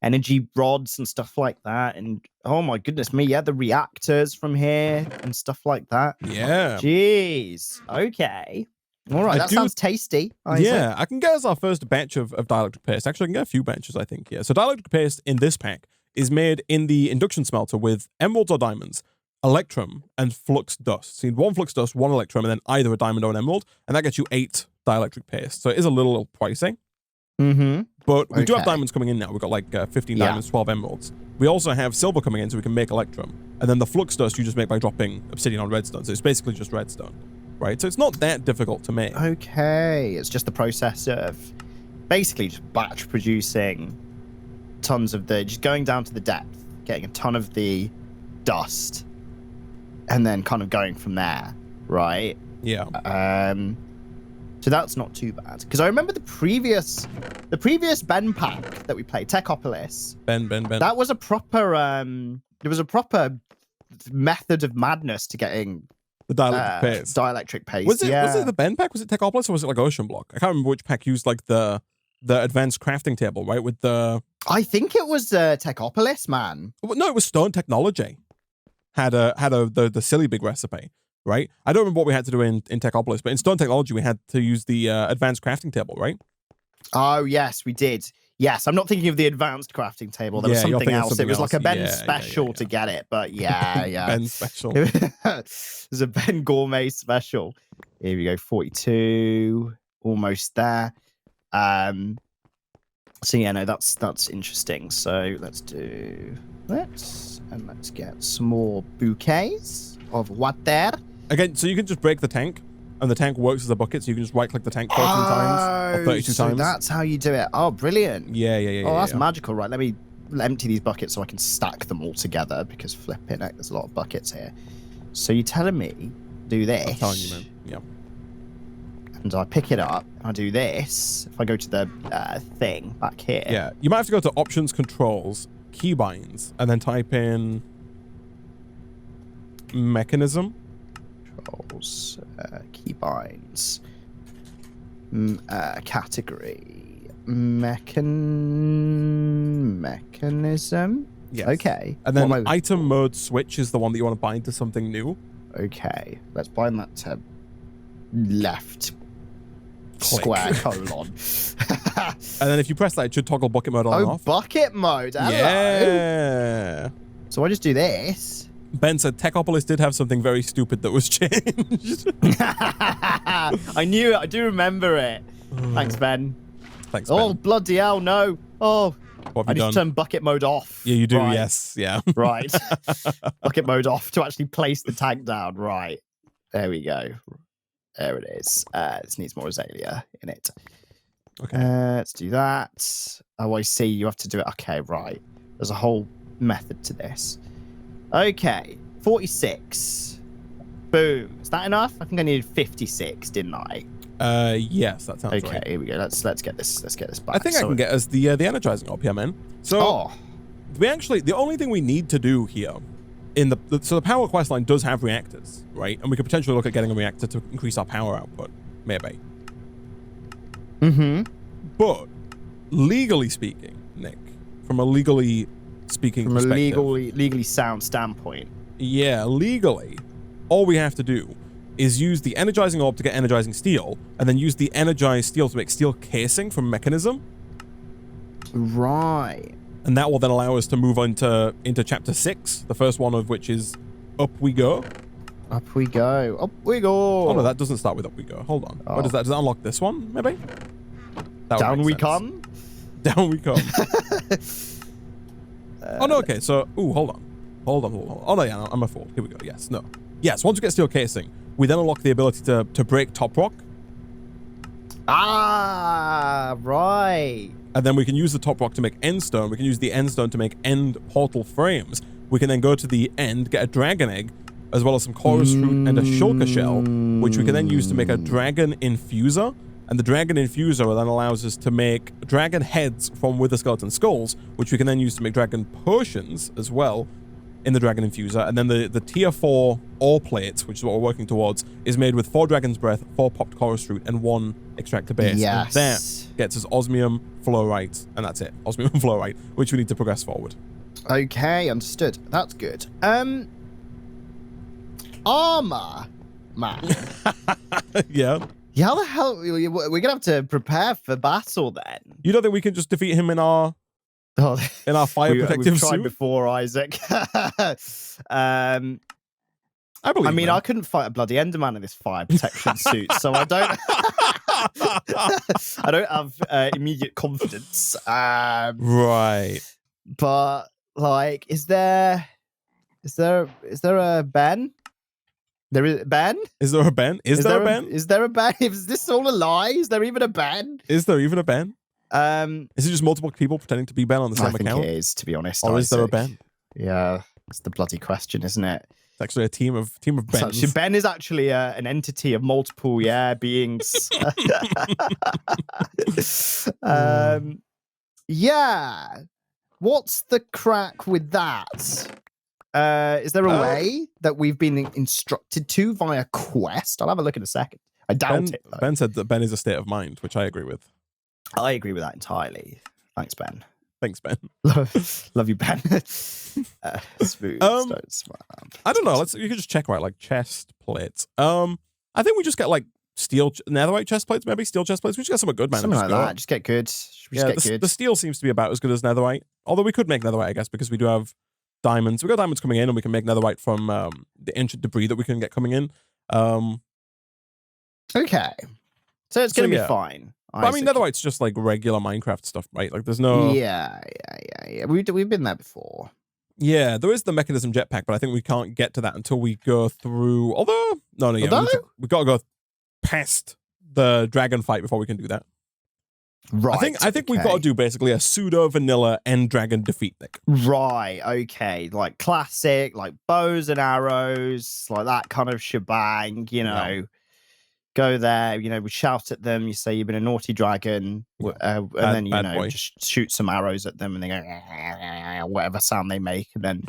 Energy rods and stuff like that. And oh my goodness me. Yeah, the reactors from here and stuff like that. Yeah. Jeez. Okay. All right. That sounds tasty. Yeah. I can get us our first batch of dielectric paste. Actually, I can get a few batches, I think. Yeah. So dielectric paste in this pack is made in the induction smelter with emeralds or diamonds, electrum, and flux dust. So you need 1 flux dust, 1 electrum, and then either a diamond or an emerald, and that gets you 8 dielectric paste. So it is a little pricey. Mm-hmm. But we do have diamonds coming in now. We've got like 15 diamonds, 12 emeralds. We also have silver coming in, so we can make electrum. And then the flux dust you just make by dropping obsidian on redstone. So it's basically just redstone, right? So it's not that difficult to make. Okay. It's just the process of basically just batch producing tons of just going down to the depth, getting a ton of the dust, and then kind of going from there, right? Yeah. So that's not too bad, because I remember the previous Ben pack that we played, Techopolis. Ben. That was a proper there was a proper method of madness to getting the dielectric paste. Dielectric paste. Was it the Ben pack? Was it Techopolis or was it like Ocean Block? I can't remember which pack used like the advanced crafting table, right? With the I think it was Techopolis, man. No, it was Stone Technology. Had the silly big recipe, right? I don't remember what we had to do in Techopolis, but in Stone Technology we had to use the advanced crafting table, right? Oh yes, we did. Yes, I'm not thinking of the advanced crafting table. There was something else. It was like a Ben special to get it, but yeah. Ben special. There's a Ben gourmet special. Here we go, 42, almost there. So yeah, no, that's interesting. So let's do that, and let's get some more bouquets of water. Again, so you can just break the tank, and the tank works as a bucket, so you can just right-click the tank 14 times or 32 times. That's how you do it. Oh, brilliant. Yeah. Oh, that's magical, right? Let me empty these buckets so I can stack them all together, because flipping heck, there's a lot of buckets here. So you're telling me do this? I'm telling you, man. Yeah. And I pick it up, and I do this. If I go to the thing back here. Yeah, you might have to go to Options, Controls, Keybinds, and then type in Mechanism. Controls, Keybinds, category, mechanism. Yes. Okay. And then Item Mode Switch is the one that you want to bind to something new. Okay, let's bind that to left. Click. Square colon. And then if you press that, it should toggle bucket mode on and off. Bucket mode. Hello. Yeah. So I just do this. Ben said Techopolis did have something very stupid that was changed. I knew it. I do remember it. Thanks, Ben. Thanks, Ben. Oh, bloody hell, no. Oh, What I have you need done? to turn bucket mode off. Yeah, you do, Right. yes. Yeah. Right. Bucket mode off to actually place the tank down. Right. There we go. There it is. This needs more azalea in it. Okay. Let's do that. Oh, I see. You have to do it. Okay, right. There's a whole method to this. Okay. 46. Boom. Is that enough? I think I needed 56, didn't I? Yes, that sounds right. Okay, here we go. Let's get this. Let's get this back. I think I can get us the energizing up here, man. So the only thing we need to do here in the power quest line does have reactors, right? And we could potentially look at getting a reactor to increase our power output, maybe. Mm-hmm. But legally speaking, Nick, from a legally speaking from perspective, a legally sound standpoint, yeah, legally, all we have to do is use the energizing orb to get energizing steel, and then use the energized steel to make steel casing from mechanism. Right. And that will then allow us to move on into chapter 6, the first one of which is Up We Go. Up we go. Up we go. Oh no, that doesn't start with Up We Go. Hold on. Oh. What does that? Does that unlock this one, maybe? That would Down make we sense. come. Down we come. Oh no, okay, so, hold on. Oh no, yeah, I'm a fool. Here we go, yes, no. Yes, once we get steel casing, we then unlock the ability to break top rock. Ah, right. And then we can use the top rock to make end stone. We can use the end stone to make end portal frames. We can then go to the end, get a dragon egg, as well as some chorus fruit and a shulker shell, which we can then use to make a dragon infuser. And the dragon infuser then allows us to make dragon heads from wither skeleton skulls, which we can then use to make dragon potions as well in the dragon infuser. And then the tier 4 ore plates, which is what we're working towards, is made with 4 dragon's breath, 4 popped chorus fruit, and 1 extractor base. Yes. And that gets us osmium, fluorite, and that's it. Osmium and fluorite, which we need to progress forward. Okay, understood. That's good. Armor, man. Yeah. Yeah, how the hell? We're going to have to prepare for battle then. You don't think we can just defeat him in our fire protective we've tried suit? before, Isaac. I believe. I mean, man. I couldn't fight a bloody Enderman in this fire protection suit, so I don't. I don't have immediate confidence. Right. But like, is there a Ben? There is Ben. Is there a Ben? Is there a Ben? Is there a Ben? Is this all a lie? Is there even a Ben? Is there even a Ben? Is it just multiple people pretending to be Ben on the same I think account? it is, to be honest. Or is there a Isaac. Ben? Yeah, it's the bloody question, isn't it? It's actually a team of Bens. Ben is actually an entity of multiple beings. Yeah. What's the crack with that? Is there a way that we've been instructed to via quest? I'll have a look in a second. I doubt it, though. Ben said that Ben is a state of mind, which I agree with. I agree with that entirely. Thanks, Ben. Thanks, Ben. Love you, Ben. Smooth. I don't know. You can just check right, like chest plates. I think we just get like steel netherite chest plates, maybe steel chest plates. We just get something good, man. Something like that. Just get good. The steel seems to be about as good as netherite. Although we could make netherite, I guess, because we do have diamonds. We got diamonds coming in, and we can make netherite from the ancient debris that we can get coming in. Okay, so it's gonna be fine. But I mean, netherite's just like regular Minecraft stuff, right? Like, there's no. Yeah. We've been there before. Yeah, there is the mechanism jetpack, but I think we can't get to that until we go through. Although, we got to go past the dragon fight before we can do that. Right. I think we've got to do basically a pseudo vanilla end dragon defeat, Nick. Right. Okay. Like classic, like bows and arrows, like that kind of shebang. You know. Yeah. Go there, we shout at them, you say you've been a naughty dragon, and then, just shoot some arrows at them and they go, whatever sound they make, and then...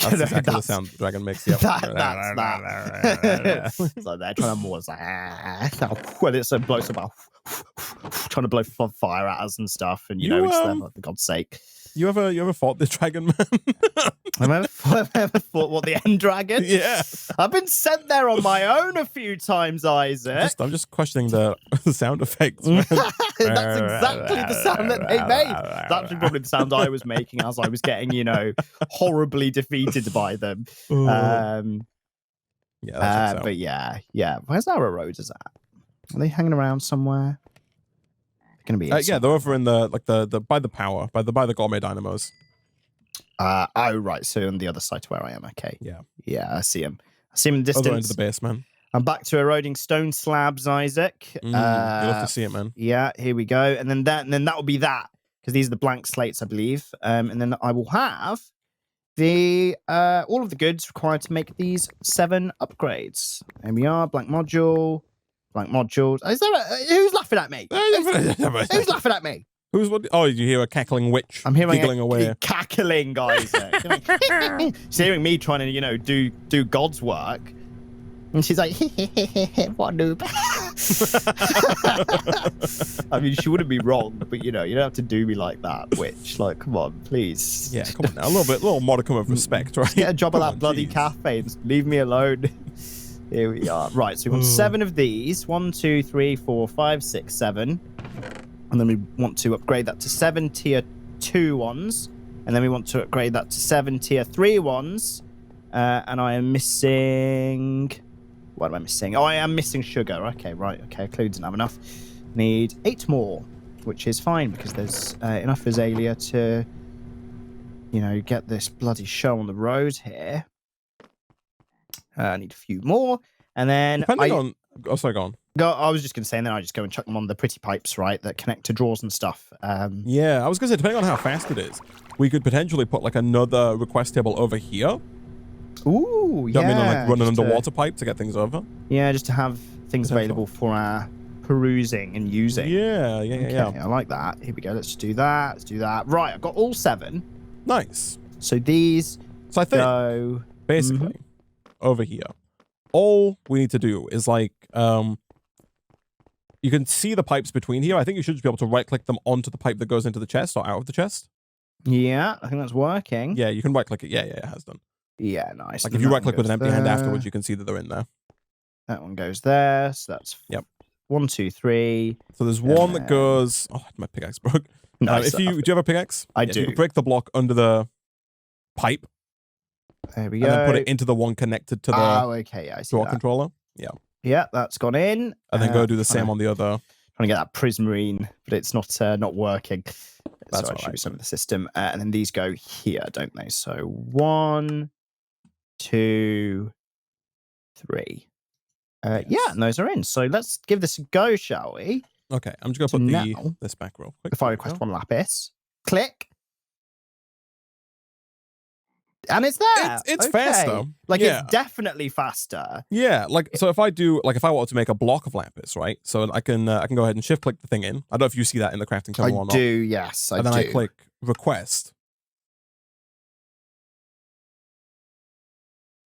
That's exactly the sound the dragon makes, yeah. That's that. So they're trying to more like, when it's blows about, trying to blow fire at us and stuff, and, it's them, for God's sake. You ever fought the dragon, man? I've ever fought what, the end dragon? Yeah. I've been sent there on my own a few times, Isaac. I'm just questioning the sound effects. That's exactly the sound that they made. That's actually probably the sound I was making as I was getting, horribly defeated by them. But yeah. Where's our Roses at? Are they hanging around somewhere? Gonna be they're over in the by the power by the gourmet dynamos. Oh right, so on the other side to where I am. Okay, yeah, I see him in the distance. Other end of the base, man. I'm back to eroding stone slabs, Isaac. You'll have to see it, man. Yeah, here we go, and then that will be that, because these are the blank slates, I believe. And then I will have the all of the goods required to make these 7 upgrades. Here we are, blank module. Blank modules. Is there who's laughing at me? Who's laughing at me? Who's what? Oh, you hear a cackling witch? I'm hearing giggling away. Cackling, guys. She's hearing me trying to, do God's work, and she's like, "What noob?" I mean, she wouldn't be wrong, but you don't have to do me like that, witch. Like, come on, please. Yeah, come on now, a little modicum of respect, right? Just get a job at that bloody cafe and leave me alone. Here we are. Right, so we want 7 of these. 1, 2, 3, 4, 5, 6, 7. And then we want to upgrade that to 7 tier 2 ones. And then we want to upgrade that to 7 tier 3 ones. And I am missing... What am I missing? Oh, I am missing sugar. Okay, right. Okay, clearly didn't have enough. Need 8 more, which is fine because there's enough Azalea to, you know, get this bloody show on the road here. I need a few more. And then Depending on... Oh, sorry, go on. I was just going to say, and then I just go and chuck them on the pretty pipes, right, that connect to drawers and stuff. Yeah, I was going to say, depending on how fast it is, we could potentially put like another request table over here. Ooh, yeah. I mean, like run an underwater pipe to get things over. Yeah, just to have things available for our perusing and using. Yeah. I like that. Here we go. Let's just do that. Let's do that. Right, I've got all 7. Nice. So these I think go... basically over here, all we need to do is like you can see the pipes between here. I think you should just be able to right click them onto the pipe that goes into the chest or out of the chest. Yeah, I think that's working. Yeah, you can right click it. Yeah, it has done. Yeah, nice. Like if you right click with an empty hand afterwards, you can see that they're in there. That one goes there. So that's 1, 2, 3. So there's one that goes. Oh, my pickaxe broke. Nice. Do you have a pickaxe? I do. You can break the block under the pipe. There we go. And then put it into the one connected to the I see draw that. controller. Yeah, that's gone in. And then go do the same on the other. Trying to get that prismarine, but it's not working. That's so I show you some of the system. And then these go here, don't they? So 1, 2, 3. Yes. Yeah, and those are in. So let's give this a go, shall we? Okay, I'm just going to put this back real quick. If I request 1 lapis, click. And it's there. It's faster. Like it's definitely faster. Yeah, like so if I wanted to make a block of lapis, right? So I can go ahead and shift click the thing in. I don't know if you see that in the crafting terminal or not. I do, yes, and then I click request.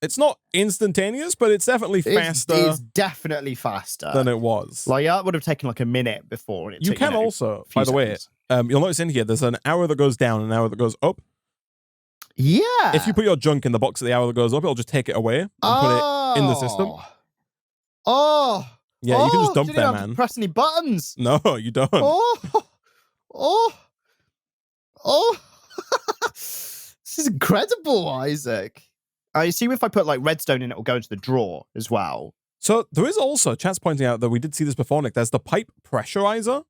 It's not instantaneous, but it's definitely faster. It's definitely faster than it was. Like it would have taken like a minute before. And you can also, by the way, you'll notice in here there's an arrow that goes down and an arrow that goes up. Yeah. If you put your junk in the box of the arrow that goes up, it'll just take it away and put it in the system. Oh. Yeah, you can just dump you there, don't have man. to press any buttons. No, you don't. Oh. This is incredible, Isaac. I see if I put like redstone in, it will go into the drawer as well. So there is also, chat's pointing out that we did see this before, Nick. There's the pipe pressurizer.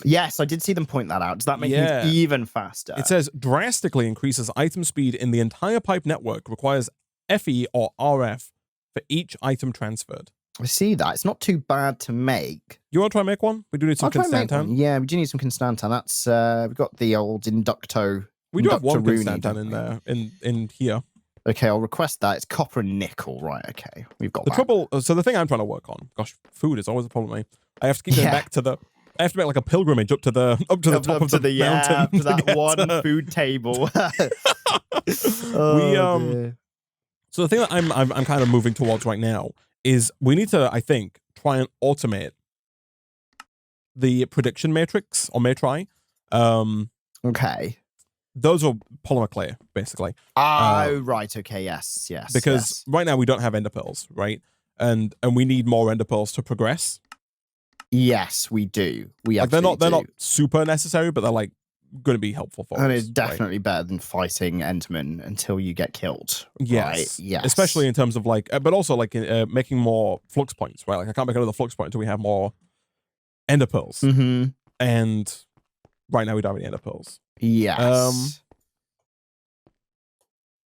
Yes, I did see them point that out. Does that make things even faster? It says drastically increases item speed in the entire pipe network, requires FE or RF for each item transferred. I see that. It's not too bad to make. You want to try and make one? We do need some constantan. Yeah, we do need some constantan. That's we've got the old inducto. We do have one constantan in there, in here. Okay, I'll request that. It's copper and nickel, right? Okay, we've got the trouble. So the thing I'm trying to work on, gosh, food is always a problem. I have to keep going back to the. I have to make like a pilgrimage up to the top of the mountain to that one food table. So the thing that I'm kind of moving towards right now is we need to, I think, try and automate the prediction matrix or matri. Okay. Those are polymer clay, basically. Oh, right. Okay. Yes. Because right now we don't have ender pearls, right? And we need more ender pearls to progress. Yes, we do. They're not super necessary, but they're like going to be helpful for us. And it's definitely better than fighting Endermen until you get killed. Yes. Right? Yes. Especially in terms of like, but also like making more flux points, right? Like I can't make another flux point until we have more ender pearls. Mm-hmm. And right now we don't have any ender pearls. Yes.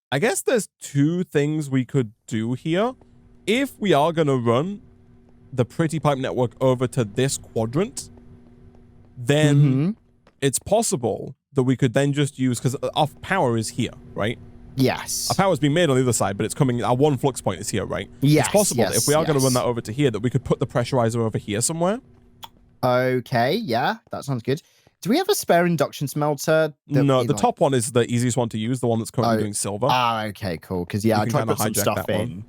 I guess there's 2 things we could do here. If we are going to run the pretty pipe network over to this quadrant, then it's possible that we could then just use, because our power is here, right? Yes. Our power's being made on the other side, but it's coming, our one flux point is here, right? Yes. It's possible that if we are going to run that over to here, that we could put the pressurizer over here somewhere. Okay, yeah, that sounds good. Do we have a spare induction smelter? No, the top one is the easiest one to use, the one that's currently doing silver. Ah, okay, cool. Because, yeah, I tried to put some stuff in.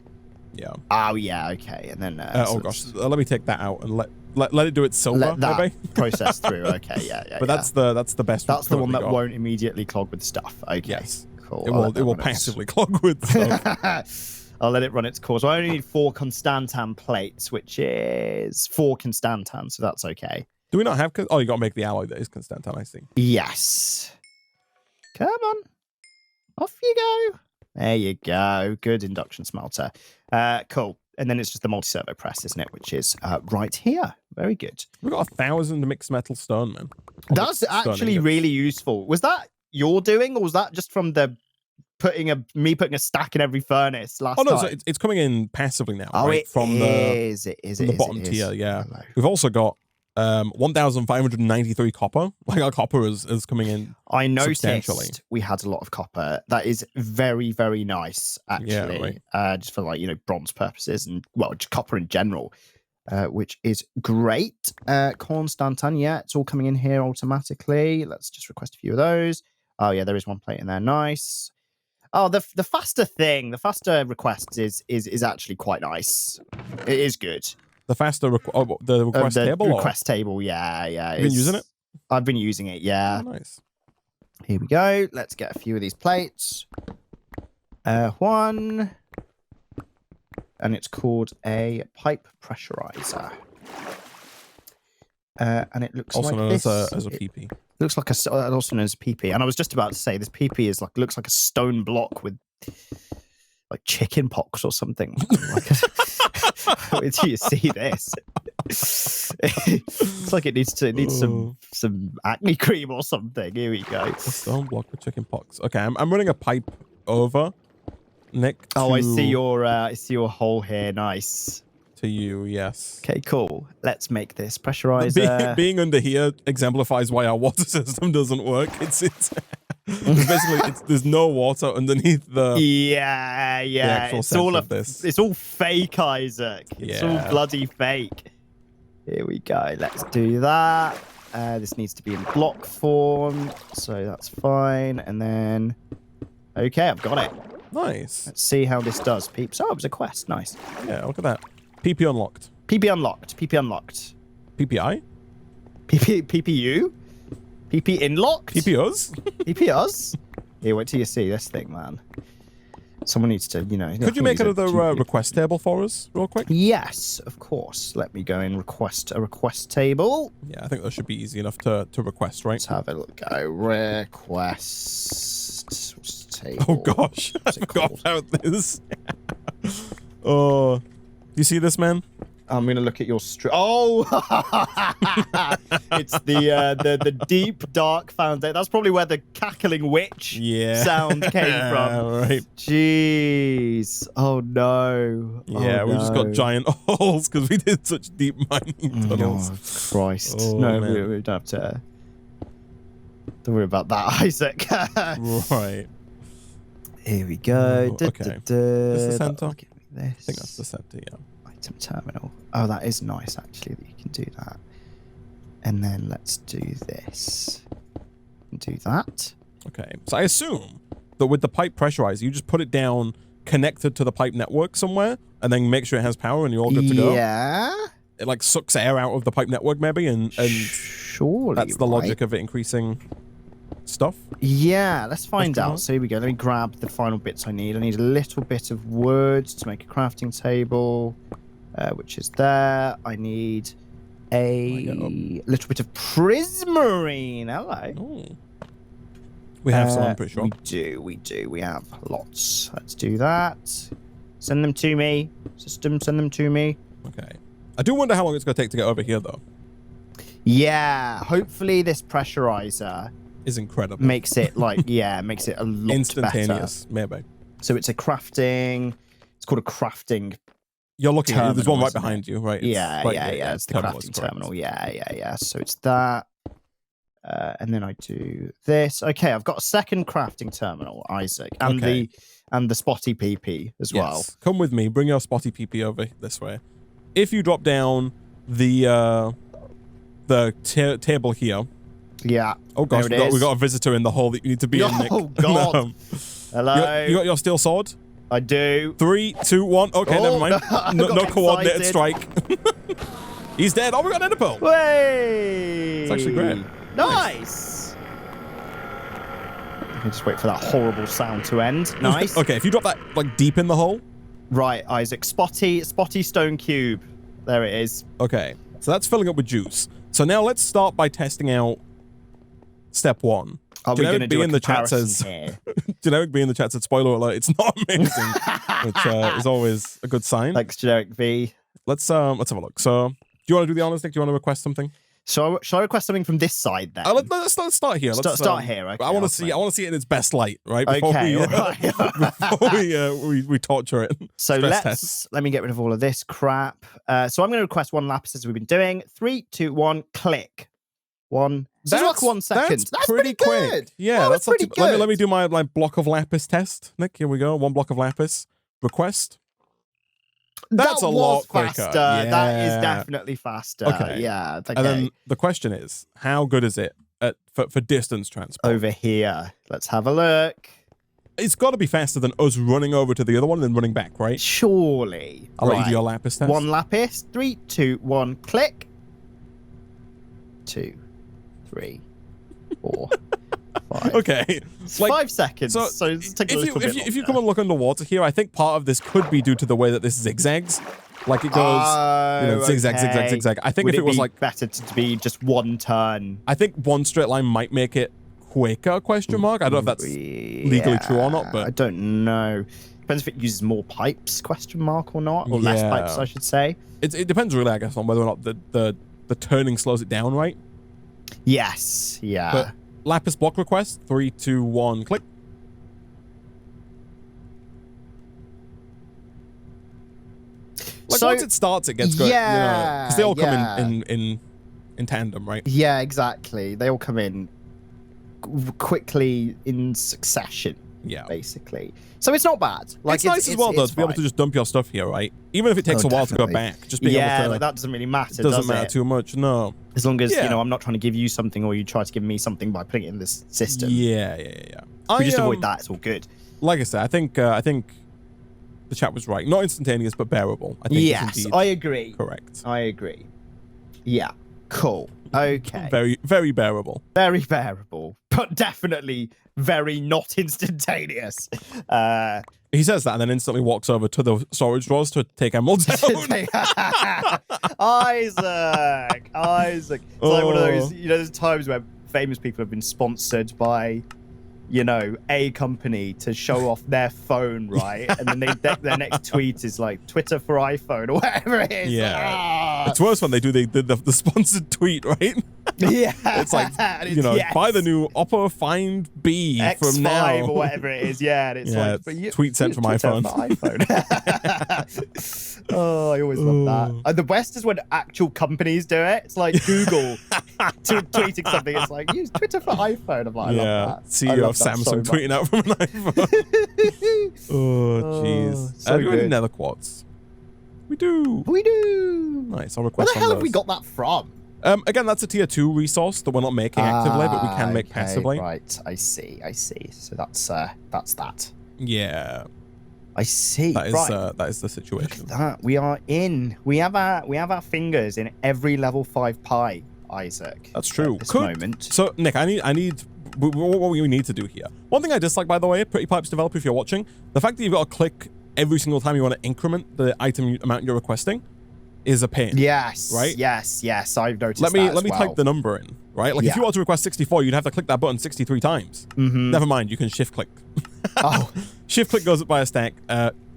Yeah. Oh, yeah, okay. And then... oh, gosh. Let me take that out and let it do its silver, let that maybe? process through. Okay, yeah. But that's the best. That's the one that won't immediately clog with stuff. Okay, yes. Cool. It will passively clog with stuff. I'll let it run its course. I only need 4 Constantan plates, which is 4 Constantan, so that's okay. Do we not have... Oh, you got to make the alloy that is Constantan, I see. Yes. Come on. Off you go. There you go. Good induction smelter. Cool. And then it's just the multi-servo press, isn't it? Which is right here. Very good. We've got 1,000 mixed metal stone, man. That's actually really useful. Was that your doing, or was that just from the me putting a stack in every furnace last time? Oh, no, so it's coming in passively now, oh, right? From the bottom it tier, yeah. Hello. We've also got 1,593 copper. Like, our copper is coming in I substantially. noticed we had a lot of copper. That is very, very nice, actually. Yeah, just for, like, bronze purposes and, well, just copper in general, which is great. Constantan, yeah, it's all coming in here automatically. Let's just request a few of those. Oh, yeah, there is one plate in there. Nice. Oh, the faster requests is actually quite nice. It is good. The faster the request table? Request table, yeah. You've been using it? I've been using it, yeah. Oh, nice. Here we go. Let's get a few of these plates. One. And it's called a pipe pressurizer. And it looks also like known this. as a PP. Looks like also known as PP. And I was just about to say this PP is looks like a stone block with like chicken pox or something. Wait till you see this. It's like it needs some acne cream or something. Here we go. A stone block with chicken pox. Okay, I'm running a pipe over, Nick. Oh, I see your hole here. Nice. To you, yes. Okay, cool. Let's make this pressurizer. Being under here exemplifies why our water system doesn't work. It's basically there's no water underneath the actual center of this. It's all fake, Isaac. It's all bloody fake. Here we go. Let's do that. This needs to be in block form, so that's fine. And then, okay, I've got it. Nice. Let's see how this does, peeps. Oh, it was a quest. Nice. Yeah, look at that. PP unlocked. PP unlocked. PP unlocked. PPI? PPU? PP inlocked? PPOs? PPOs? Here, wait till you see this thing, man. Someone needs to, Could you make another request table for us, real quick? Yes, of course. Let me go and request a request table. Yeah, I think that should be easy enough to request, right? Let's have a look. Go request table. Oh gosh, I forgot about this. Oh, you see this, man? I'm gonna look at your Oh, it's the deep dark foundation. That's probably where the cackling witch sound came from. Right. Jeez. Oh no. Yeah, we just got giant holes because we did such deep mining tunnels. Oh Christ. Oh, no, man. we don't have to. Don't worry about that, Isaac. Right. Here we go. Oh, okay. Is the center? Give me this. I think that's the center, yeah. Item terminal. Oh, that is nice, actually, that you can do that. And then let's do this. Do that. Okay. So I assume that with the pipe pressurizer, you just put it down connected to the pipe network somewhere, and then make sure it has power, and you're all good to go. Yeah. It like sucks air out of the pipe network, maybe, and surely that's the logic of it increasing stuff. Yeah, let's find out. So here we go. Let me grab the final bits I need. I need a little bit of wood to make a crafting table, which is there. I need a little bit of prismarine. Hello. Ooh. We have some, I'm pretty sure. We do. We have lots. Let's do that. Send them to me. System, send them to me. Okay. I do wonder how long it's going to take to get over here, though. Yeah. Hopefully this pressurizer is incredible. Makes it makes it a lot instantaneous, better. Maybe. So it's a crafting. It's called a crafting. You're looking at there's one right it? behind you, right? Yeah. It's the crafting terminal. Yeah. So it's that. And then I do this. Okay, I've got a second crafting terminal, Isaac, and the spotty PP as well. Come with me. Bring your spotty PP over this way. If you drop down the table here. Yeah. Oh gosh, we got a visitor in the hole that you need to be in, Nick. Oh god. No. Hello. You got your steel sword? I do. 3, 2, 1. Okay, never mind. No coordinated strike. He's dead. Oh, we got an ender pearl. Way. It's actually great. Nice. Let me just wait for that horrible sound to end. Nice. Okay, if you drop that like deep in the hole, Right, Isaac. Spotty stone cube. There it is. Okay, so that's filling up with juice. So now let's start by testing out step 1. Are we going to do a in the chat comparison says, here? Generic B in the chat said, spoiler alert, it's not amazing, which is always a good sign. Thanks, Generic B. Let's have a look. So, do you want to do the honors, Nick? Do you want to request something? Shall I request something from this side then? Let's start here. Let's start here. Okay, I want to see it in its best light, right? Before okay, we torture it. So let me get rid of all of this crap. So I'm going to request 1 lapis as we've been doing. 3, 2, 1, click. 1. That's like 1 second. That's pretty quick. Good. Yeah, that's pretty good. Let me do my block of lapis test. Nick, here we go. 1 block of lapis. Request. That's a lot quicker. Yeah. That is definitely faster. Okay. Yeah. Okay. And then the question is, how good is it for distance transport? Over here. Let's have a look. It's got to be faster than us running over to the other one and then running back, right? Surely. I'll let you do your lapis test. 1 lapis. 3, 2, 1, click. 2, 3, 4, 5. Okay. It's 5 seconds. So it's taking a little bit if you come and look underwater here, I think part of this could be due to the way that this zigzags. Like it goes, zigzag, okay. zigzag, zigzag. I think if it was like better to be just 1 turn. I think 1 straight line might make it quicker, question mark. I don't know if that's legally true or not, but I don't know. Depends if it uses more pipes, question mark, or not. Or less pipes, I should say. It depends really, I guess, on whether or not the turning slows it down, right? Yes. Yeah. But lapis block request, 3, 2, 1, click. Like once it starts, it gets good. Yeah. Because they all come in tandem, right? Yeah, exactly. They all come in quickly in succession. Yeah. Basically. So it's not bad. Like it's nice as well, though, to be able to just dump your stuff here, right? Even if it takes a while to go back. Just being able to, like, that doesn't really matter, doesn't matter too much, no. As long as, I'm not trying to give you something or you try to give me something by putting it in this system. Yeah. We just avoid that, it's all good. Like I said, I think the chat was right. Not instantaneous, but bearable. I think yes, I agree. Correct. I agree. Yeah, cool. Okay. Very, very bearable. Very bearable, but definitely very not instantaneous. He says that and then instantly walks over to the storage drawers to take emeralds out. Isaac. It's like one of those, there's times where famous people have been sponsored by, a company to show off their phone, right? And then their next tweet is like Twitter for iPhone or whatever it is. Yeah. It's worse when they do the sponsored tweet, right? Yeah. It's like, buy the new Oppo Find B X5 from now. or whatever it is. Yeah. And it's like, it's tweet sent from iPhone. Oh, I always love that. And the best is when actual companies do it. It's like Google tweeting something. It's like, use Twitter for iPhone. I'm like, I love that. CEO of Samsung tweeting out from an iPhone. Oh, jeez. So do we have any good. nether quartz? We do. Nice. I'll request Where the hell one of have we those. got that from? Again, that's a tier 2 resource that we're not making actively, but we can make passively. Right, I see. So that's that. Yeah. I see. That is right. that is the situation. Look at that. We are in. We have our fingers in every level 5 pie, Isaac. That's true. At this moment. So, Nick, I need what we need to do here. One thing I dislike, by the way, Pretty Pipes developer, if you're watching, the fact that you've got to click every single time you want to increment the item amount you're requesting is a pain. Yes. Right? Yes. I've noticed Let me well. type the number in, right? Like if you want to request 64, you'd have to click that button 63 times. Never mind, you can shift click. Oh. Shift click goes up by a stack.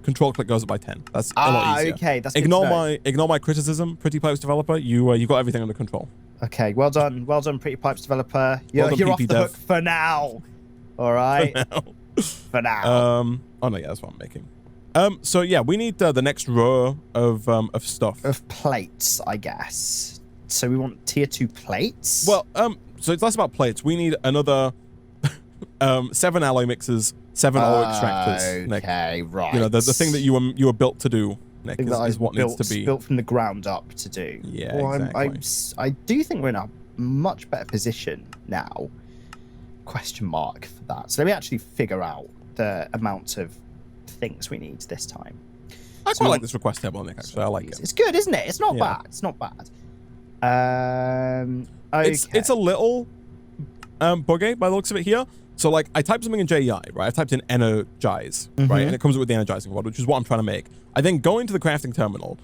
Control click goes up by 10. That's a lot easier. Okay, that's ignore good my criticism, Pretty Pipes developer. You got everything under control. Okay, well done, Pretty Pipes developer. You're done, off the PP hook for now. All right. For now. Oh no, yeah, that's what I'm making. So yeah, we need the next row of stuff. Of plates, I guess. So we want tier 2 plates. Well, so it's less about plates. We need another 7 alloy mixers, 7 ore extractors. Nick. Okay, right. The thing that you were built to do, Nick, is what needs to be built from the ground up to do. Yeah, well, exactly. I do think we're in a much better position now. Question mark for that. So let me actually figure out the amount of things we need this time. I quite like this request table, Nick. Actually, I like it. It's good, isn't it? It's not bad. It's not bad. Okay. It's a little buggy by the looks of it here, So like I typed something in JEI, right? I typed in energize, right? And it comes up with the energizing rod, which is what I'm trying to make. I then go into the crafting terminal,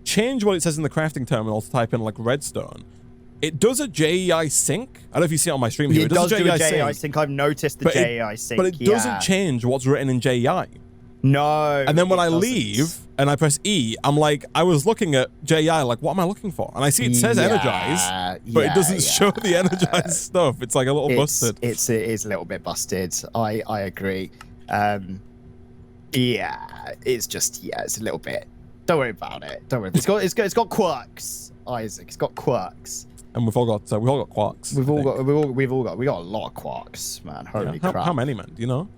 change what it says in the crafting terminal to type in like redstone. It does a JEI sync. I don't know if you see it on my stream here. It does do a JEI sync. I've noticed the JEI sync. But it doesn't change what's written in JEI. No. And then when I leave and I press E, I'm like, I was looking at JEI, like, what am I looking for? And I see it says energize, but it doesn't show the energized stuff. It's like a little busted. It is a little bit busted. I agree. Yeah, it's just, it's a little bit. Don't worry about it. Don't worry. It's got quirks, Isaac. It's got quirks. And we've all got quarks. We got a lot of quarks, man. Holy crap. How many, man? Do you know?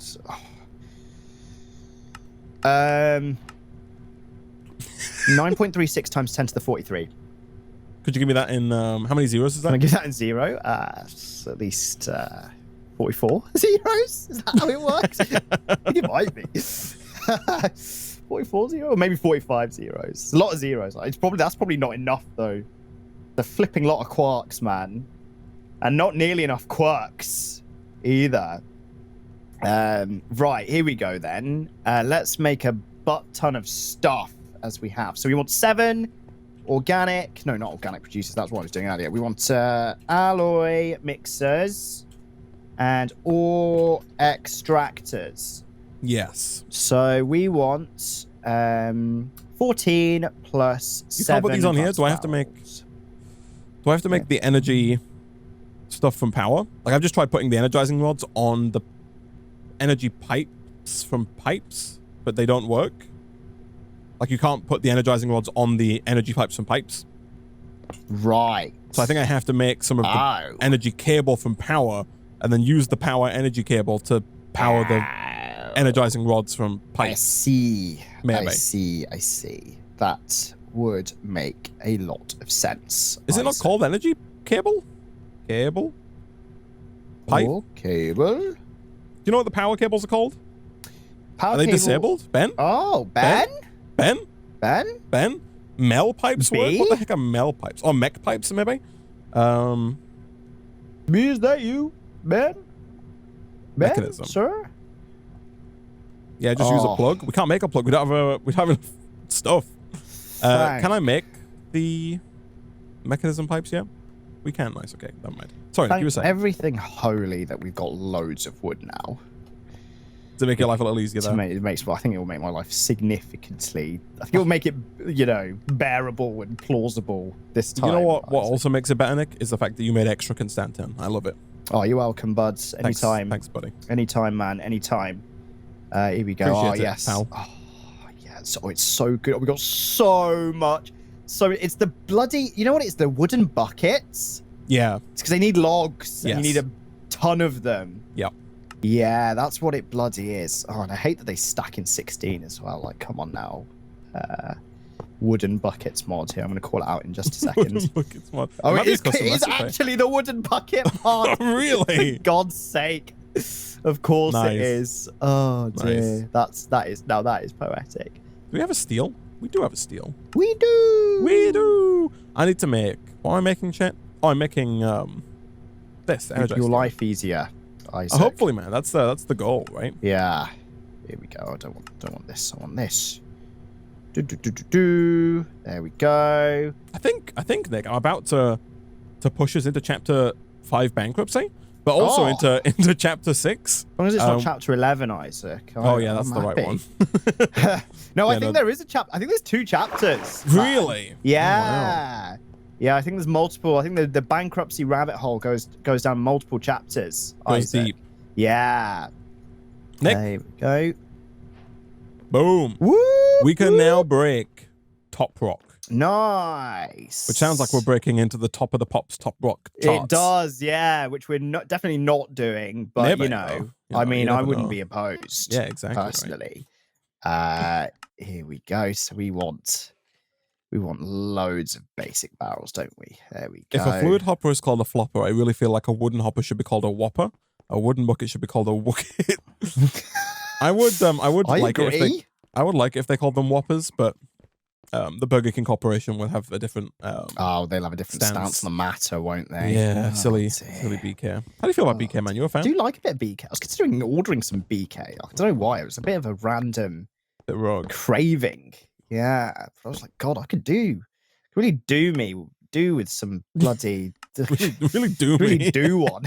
9.36 times 10 to the 43. Could you give me that in how many zeros is that? Can I give that in zero? At least 44 zeros. Is that how it works? I think it might be. 44 zeros, or maybe 45 zeros. A lot of zeros. That's probably not enough though. The flipping lot of quarks, man, and not nearly enough quirks either. Right, here we go then. Let's make a butt ton of stuff as we have. So we want 7 organic, no, not organic producers. That's what I was doing earlier. We want alloy mixers and ore extractors. Yes. So we want 14 plus 7. You can't put these on here. Do I have to make the energy stuff from power? Like I've just tried putting the energizing rods on the energy pipes from pipes, but they don't work. Like you can't put the energizing rods on the energy pipes from pipes. Right. So I think I have to make some of the energy cable from power and then use the power energy cable to power the energizing rods from pipes. I see. Maybe. I see. That would make a lot of sense. Is it not called energy cable? Cable? Pipe? Or cable? Do you know what the power cables are called? Power are they cable. disabled? Ben? Oh, Ben? Ben? Ben? Ben? Mel pipes work? What the heck are mel pipes? Oh, mech pipes maybe? Is that you, Ben? Ben, mechanism. sir? Yeah, just use a plug. We can't make a plug. We don't have enough stuff. Can I make the mechanism pipes? Yeah, we can. Nice. Okay, never mind. Sorry, you were saying. Everything holy that we've got loads of wood now. To make your life a little easier, though. I think it will make my life significantly. I think it will make it, bearable and plausible this time. You know what? What also makes it better, Nick, is the fact that you made extra Constantin. I love it. Oh, you're welcome, buds. Anytime. Thanks, buddy. Anytime, man. Anytime. Here we go. Appreciate it, yes. Pal. Oh, yes. Oh, it's so good. We got so much. So it's the bloody. You know what? It's the wooden buckets. Yeah. It's because they need logs. Yes. And you need a ton of them. Yep. Yeah, that's what it bloody is. Oh, and I hate that they stack in 16 as well. Like, come on now. Wooden buckets mod here. I'm going to call it out in just a second. Wooden buckets mod. Oh, it is actually the wooden bucket mod. Oh, really? For God's sake. Of course Nice. it is. Oh, dear. Nice. That is poetic. Do we have a steel? We do have a steel. We do. We do. I need to make. What am I making, chat? Oh, I'm making this. Make your life easier. Hopefully, man. That's the goal, right? Yeah. Here we go. I don't want this. I want this. There we go. I think Nick, I'm about to push us into chapter 5 bankruptcy, but also into chapter 6. As long as it's not chapter 11, Isaac. Yeah, that's the right one. No, I think there is a chapter. I think there's 2 chapters. Really? Yeah. Oh, wow. Yeah, I think there's multiple. I think the bankruptcy rabbit hole goes down multiple chapters. Goes deep. Yeah. Nick. There we go. Boom. Woo! We can now break top rock. Nice. Which sounds like we're breaking into the top of the pops top rock charts. It does, yeah. Which we're definitely not doing, but Maybe, I mean, I wouldn't be opposed. Yeah, exactly. Personally. Right. Here we go. So we want loads of basic barrels, don't we? There we go. If a fluid hopper is called a flopper, I really feel like a wooden hopper should be called a whopper. A wooden bucket should be called a wookit. I would like it if they called them whoppers, but the Burger King Corporation will have a different Oh, they'll have a different stance on the matter, won't they? Yeah, Oh, silly dear. BK. How do you feel about BK, man? You a fan? I do like a bit of BK. I was considering ordering some BK. I don't know why. It was a bit of a random Bit rogue. craving. Yeah. But I was like, God, I could really do with some bloody really do really me. do one.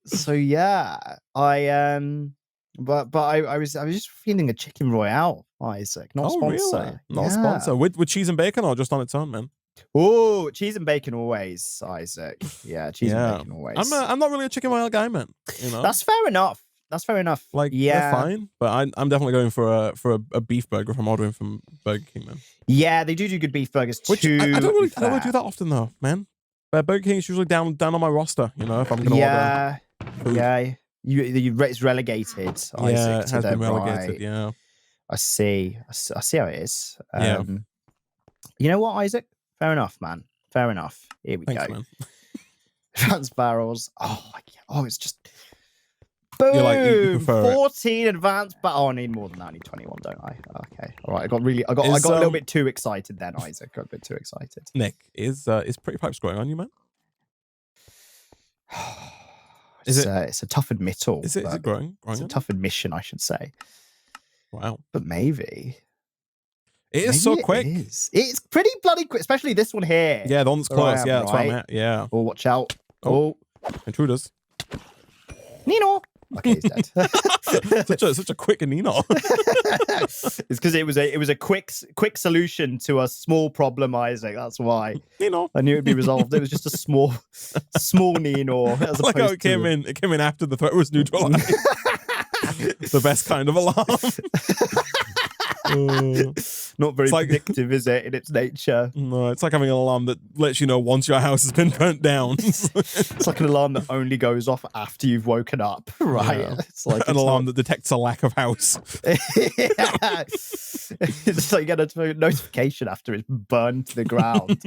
So yeah, but I was just feeling a chicken royale, Isaac, not a sponsor. Really? Not a sponsor. With cheese and bacon or just on its own, man? Oh, cheese and bacon always, Isaac. Yeah, cheese and bacon always. I'm not really a chicken royale guy, man. You know, that's fair enough. That's fair enough. Like, they're fine, but I'm definitely going for a beef burger if I'm ordering from Burger King, man. Yeah, they do good beef burgers too. Which I don't really do that often though, man. But Burger King is usually down on my roster, you know, if I'm going to order food. Yeah, it's relegated, Isaac. Yeah, it has been relegated, right. yeah. I see how it is. Yeah. You know what, Isaac? Fair enough, man. Fair enough. Here we Thanks, go. man. Advanced barrels. Oh, it's just boom. You you prefer 14 advanced, but I need more than that. I need 21, don't I? Okay. All right. I got a little bit too excited then, Isaac. Got a bit too excited. Nick, is Pretty Pipes growing on you, man? It's a tough admittal. Is it growing? It's a tough admission, I should say. Wow. But maybe. It is so quick. It is. It's pretty bloody quick, especially this one here. Yeah, the one that's close. Yeah, that's where I'm at. Yeah. Oh, watch out. Oh. Intruders. Nino. Okay, he's dead. such a quick Nino. It's because it was a quick solution to a small problem, Isaac. That's why. Nino. I knew it'd be resolved. It was just a small Nino. As like how it came in after the threat was neutralized. The best kind of alarm. Not very predictive, is it, in its nature? No, it's like having an alarm that lets you know once your house has been burnt down. It's like an alarm that only goes off after you've woken up, right? Yeah. It's like an alarm that detects a lack of house. Yeah. It's like you get a notification after it's burned to the ground.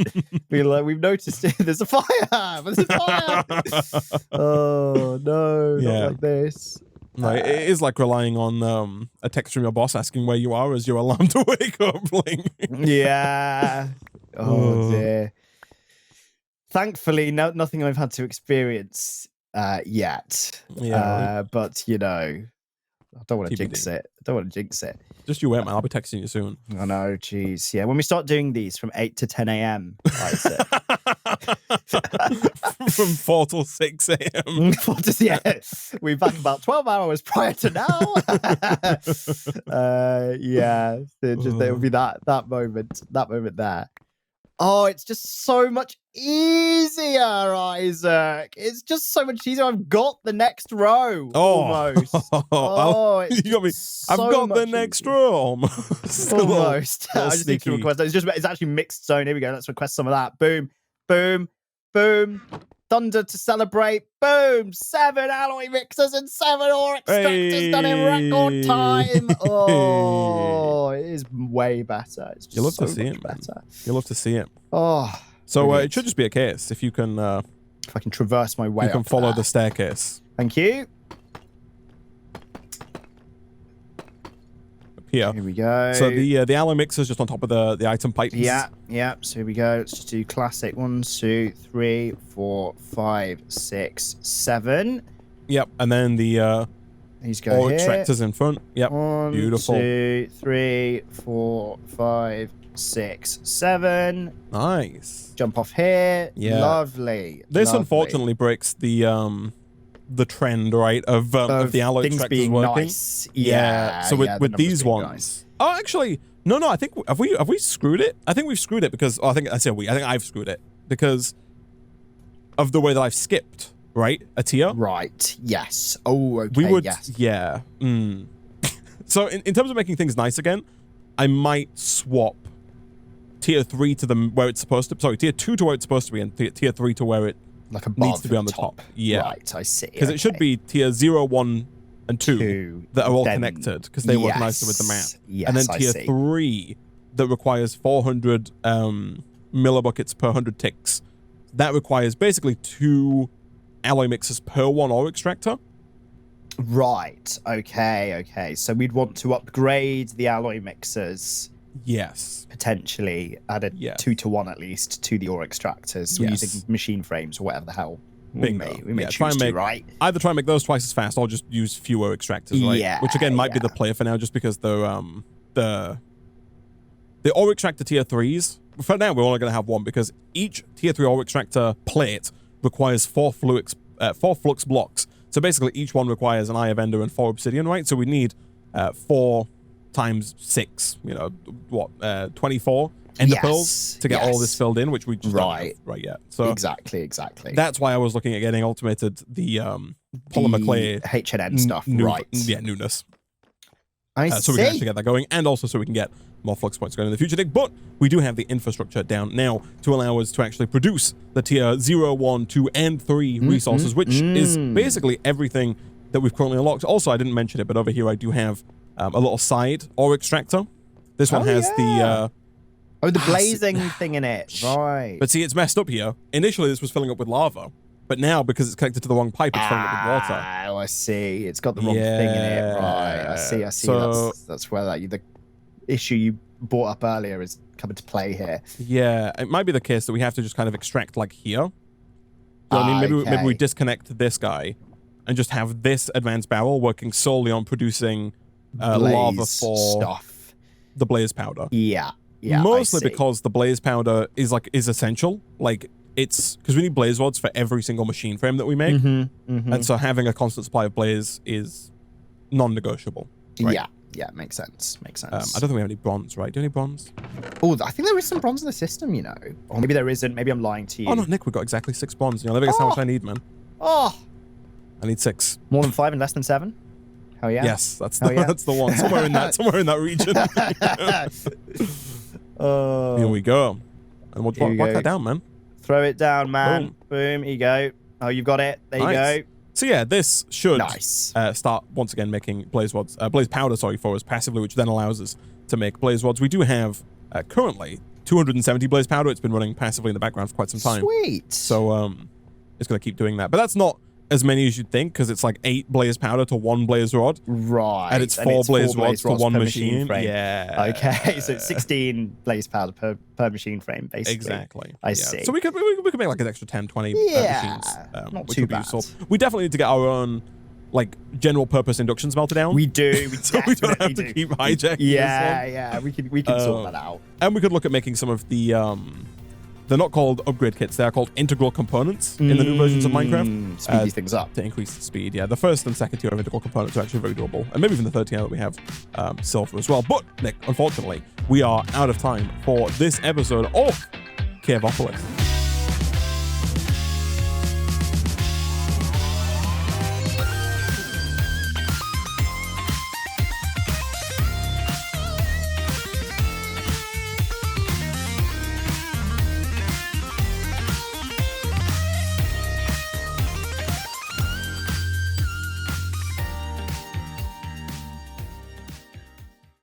We've noticed it. There's a fire. There's a fire. Oh no, not like this. No, it is like relying on a text from your boss asking where you are as your alarm to wake up. Yeah. Oh dear. Thankfully, nothing I've had to experience yet. Yeah. But you know, I don't want to jinx it. Just you wait, man. I'll be texting you soon. I know, jeez. Yeah, when we start doing these from 8 to 10 a.m. From 4 till 6 a.m. Yeah, we're back about 12 hours prior to now. Yeah, there will be that moment there. Oh, it's just so much easier, Isaac. It's just so much easier. I've got the next row. Almost. You got me. I've got the next row. Almost. I just need to request. It's actually mixed zone. Here we go. Let's request some of that. Boom, boom, boom. Thunder to celebrate. Boom. 7 alloy mixers and 7 ore extractors done in record time. Oh, it is way better. It's just you love so to see much it, better. Man. You love to see it. Oh. So it should just be a case if you can. If I can traverse my way. You can follow the staircase. Thank you. Here we go. So the alloy mixer is just on top of the item pipes. Yeah. So here we go. Let's just do classic. 1, 2, 3, 4, 5, 6, 7. Yep. And then the he's going ore extractors in front. Yep. 1, beautiful. 2, 3, 4, 5, 6, 7. Nice. Jump off here. Yeah. Lovely. This unfortunately breaks the trend, right, of the alloy things extractors being working. Nice. Yeah. So with these ones, nice. Oh, actually, no. I think have we screwed it? I think we've screwed it because I think I've screwed it because of the way that I've skipped, right, a tier. Right. Yes. Oh, okay. We would. Yes. Yeah. So in terms of making things nice again, I might swap tier 3 to where it's supposed to. Sorry, tier 2 to where it's supposed to be, and tier 3 to where it needs to be on the top. Yeah. Right, I see. Because it should be tier 0, 1, and 2 that are all connected because they work nicely with the map. Yes, and then tier 3 that requires 400 millibuckets per 100 ticks. That requires basically 2 alloy mixers per 1 ore extractor. Right. Okay. So we'd want to upgrade the alloy mixers Yes. potentially add a Yes. 2-to-1 at least to the ore extractors Yes. using machine frames or whatever the hell Bingo. we may Yeah, try choose and to, make- right? Either try and make those twice as fast or just use fewer extractors, right? Yeah, Which again might be the player for now, just because the ore extractor tier 3s, for now we're only going to have one, because each tier 3 ore extractor plate requires 4 flux blocks. So basically each one requires an Eye of Ender and 4 obsidian, right? So we need 4 times 6, 24 ender pearls to get all this filled in, which we just don't have right yet. So exactly. that's why I was looking at getting ultimated the polymer clay HNN stuff, right? Yeah, newness. I see. So we can actually get that going, and also so we can get more flux points going in the future, Nick. But we do have the infrastructure down now to allow us to actually produce the tier 0, 1, 2, and 3 resources, which is basically everything that we've currently unlocked. Also, I didn't mention it, but over here I do have a little side ore extractor. This one has the the blazing thing in it, right? But see, it's messed up here. Initially, this was filling up with lava, but now because it's connected to the wrong pipe, it's filling up with water. Oh, I see. It's got the wrong thing in it, right? I see. So, that's where the issue you brought up earlier is coming to play here. Yeah, it might be the case that we have to just kind of extract like here. You know what I mean? Maybe we disconnect this guy and just have this advanced barrel working solely on producing lava for stuff. The blaze powder. Yeah. Mostly because the blaze powder is essential. Like, it's because we need blaze rods for every single machine frame that we make. And so having a constant supply of blaze is non-negotiable. Right? Yeah, makes sense. I don't think we have any bronze, right? Do you have any bronze? Oh, I think there is some bronze in the system, Or maybe there isn't. Maybe I'm lying to you. Oh, no, Nick, we've got exactly 6 bronze. Let me guess how much I need, man. Oh! I need 6. More than 5 and less than 7? Hell yeah. Yes, that's the one. Somewhere in that region. Here we go. And we'll whack that down, man. Throw it down, man. Boom. Here you go. Oh, you've got it. There you go. So yeah, this should start once again making blaze powder, for us passively, which then allows us to make blaze rods. We do have currently 270 blaze powder. It's been running passively in the background for quite some time. Sweet. So it's going to keep doing that. But that's not as many as you'd think, because it's like 8 blaze powder to 1 blaze rod. Right. And it's 4 blaze rods to 1 machine frame. Yeah. Okay, so it's 16 blaze powder per machine frame, basically. Exactly. I see. So we could make like an extra 10, 20 machines. Not which too would be bad. useful. We definitely need to get our own general purpose induction smelter down. We do. So we don't have to keep hijacking Yeah, we can sort that out. And we could look at making some of the they're not called upgrade kits, they are called integral components in the new versions of Minecraft. Speed these things up. To increase the speed, yeah. The first and second tier of integral components are actually very doable. And maybe even the third tier that we have silver as well. But, Nick, unfortunately, we are out of time for this episode of Caveopolis.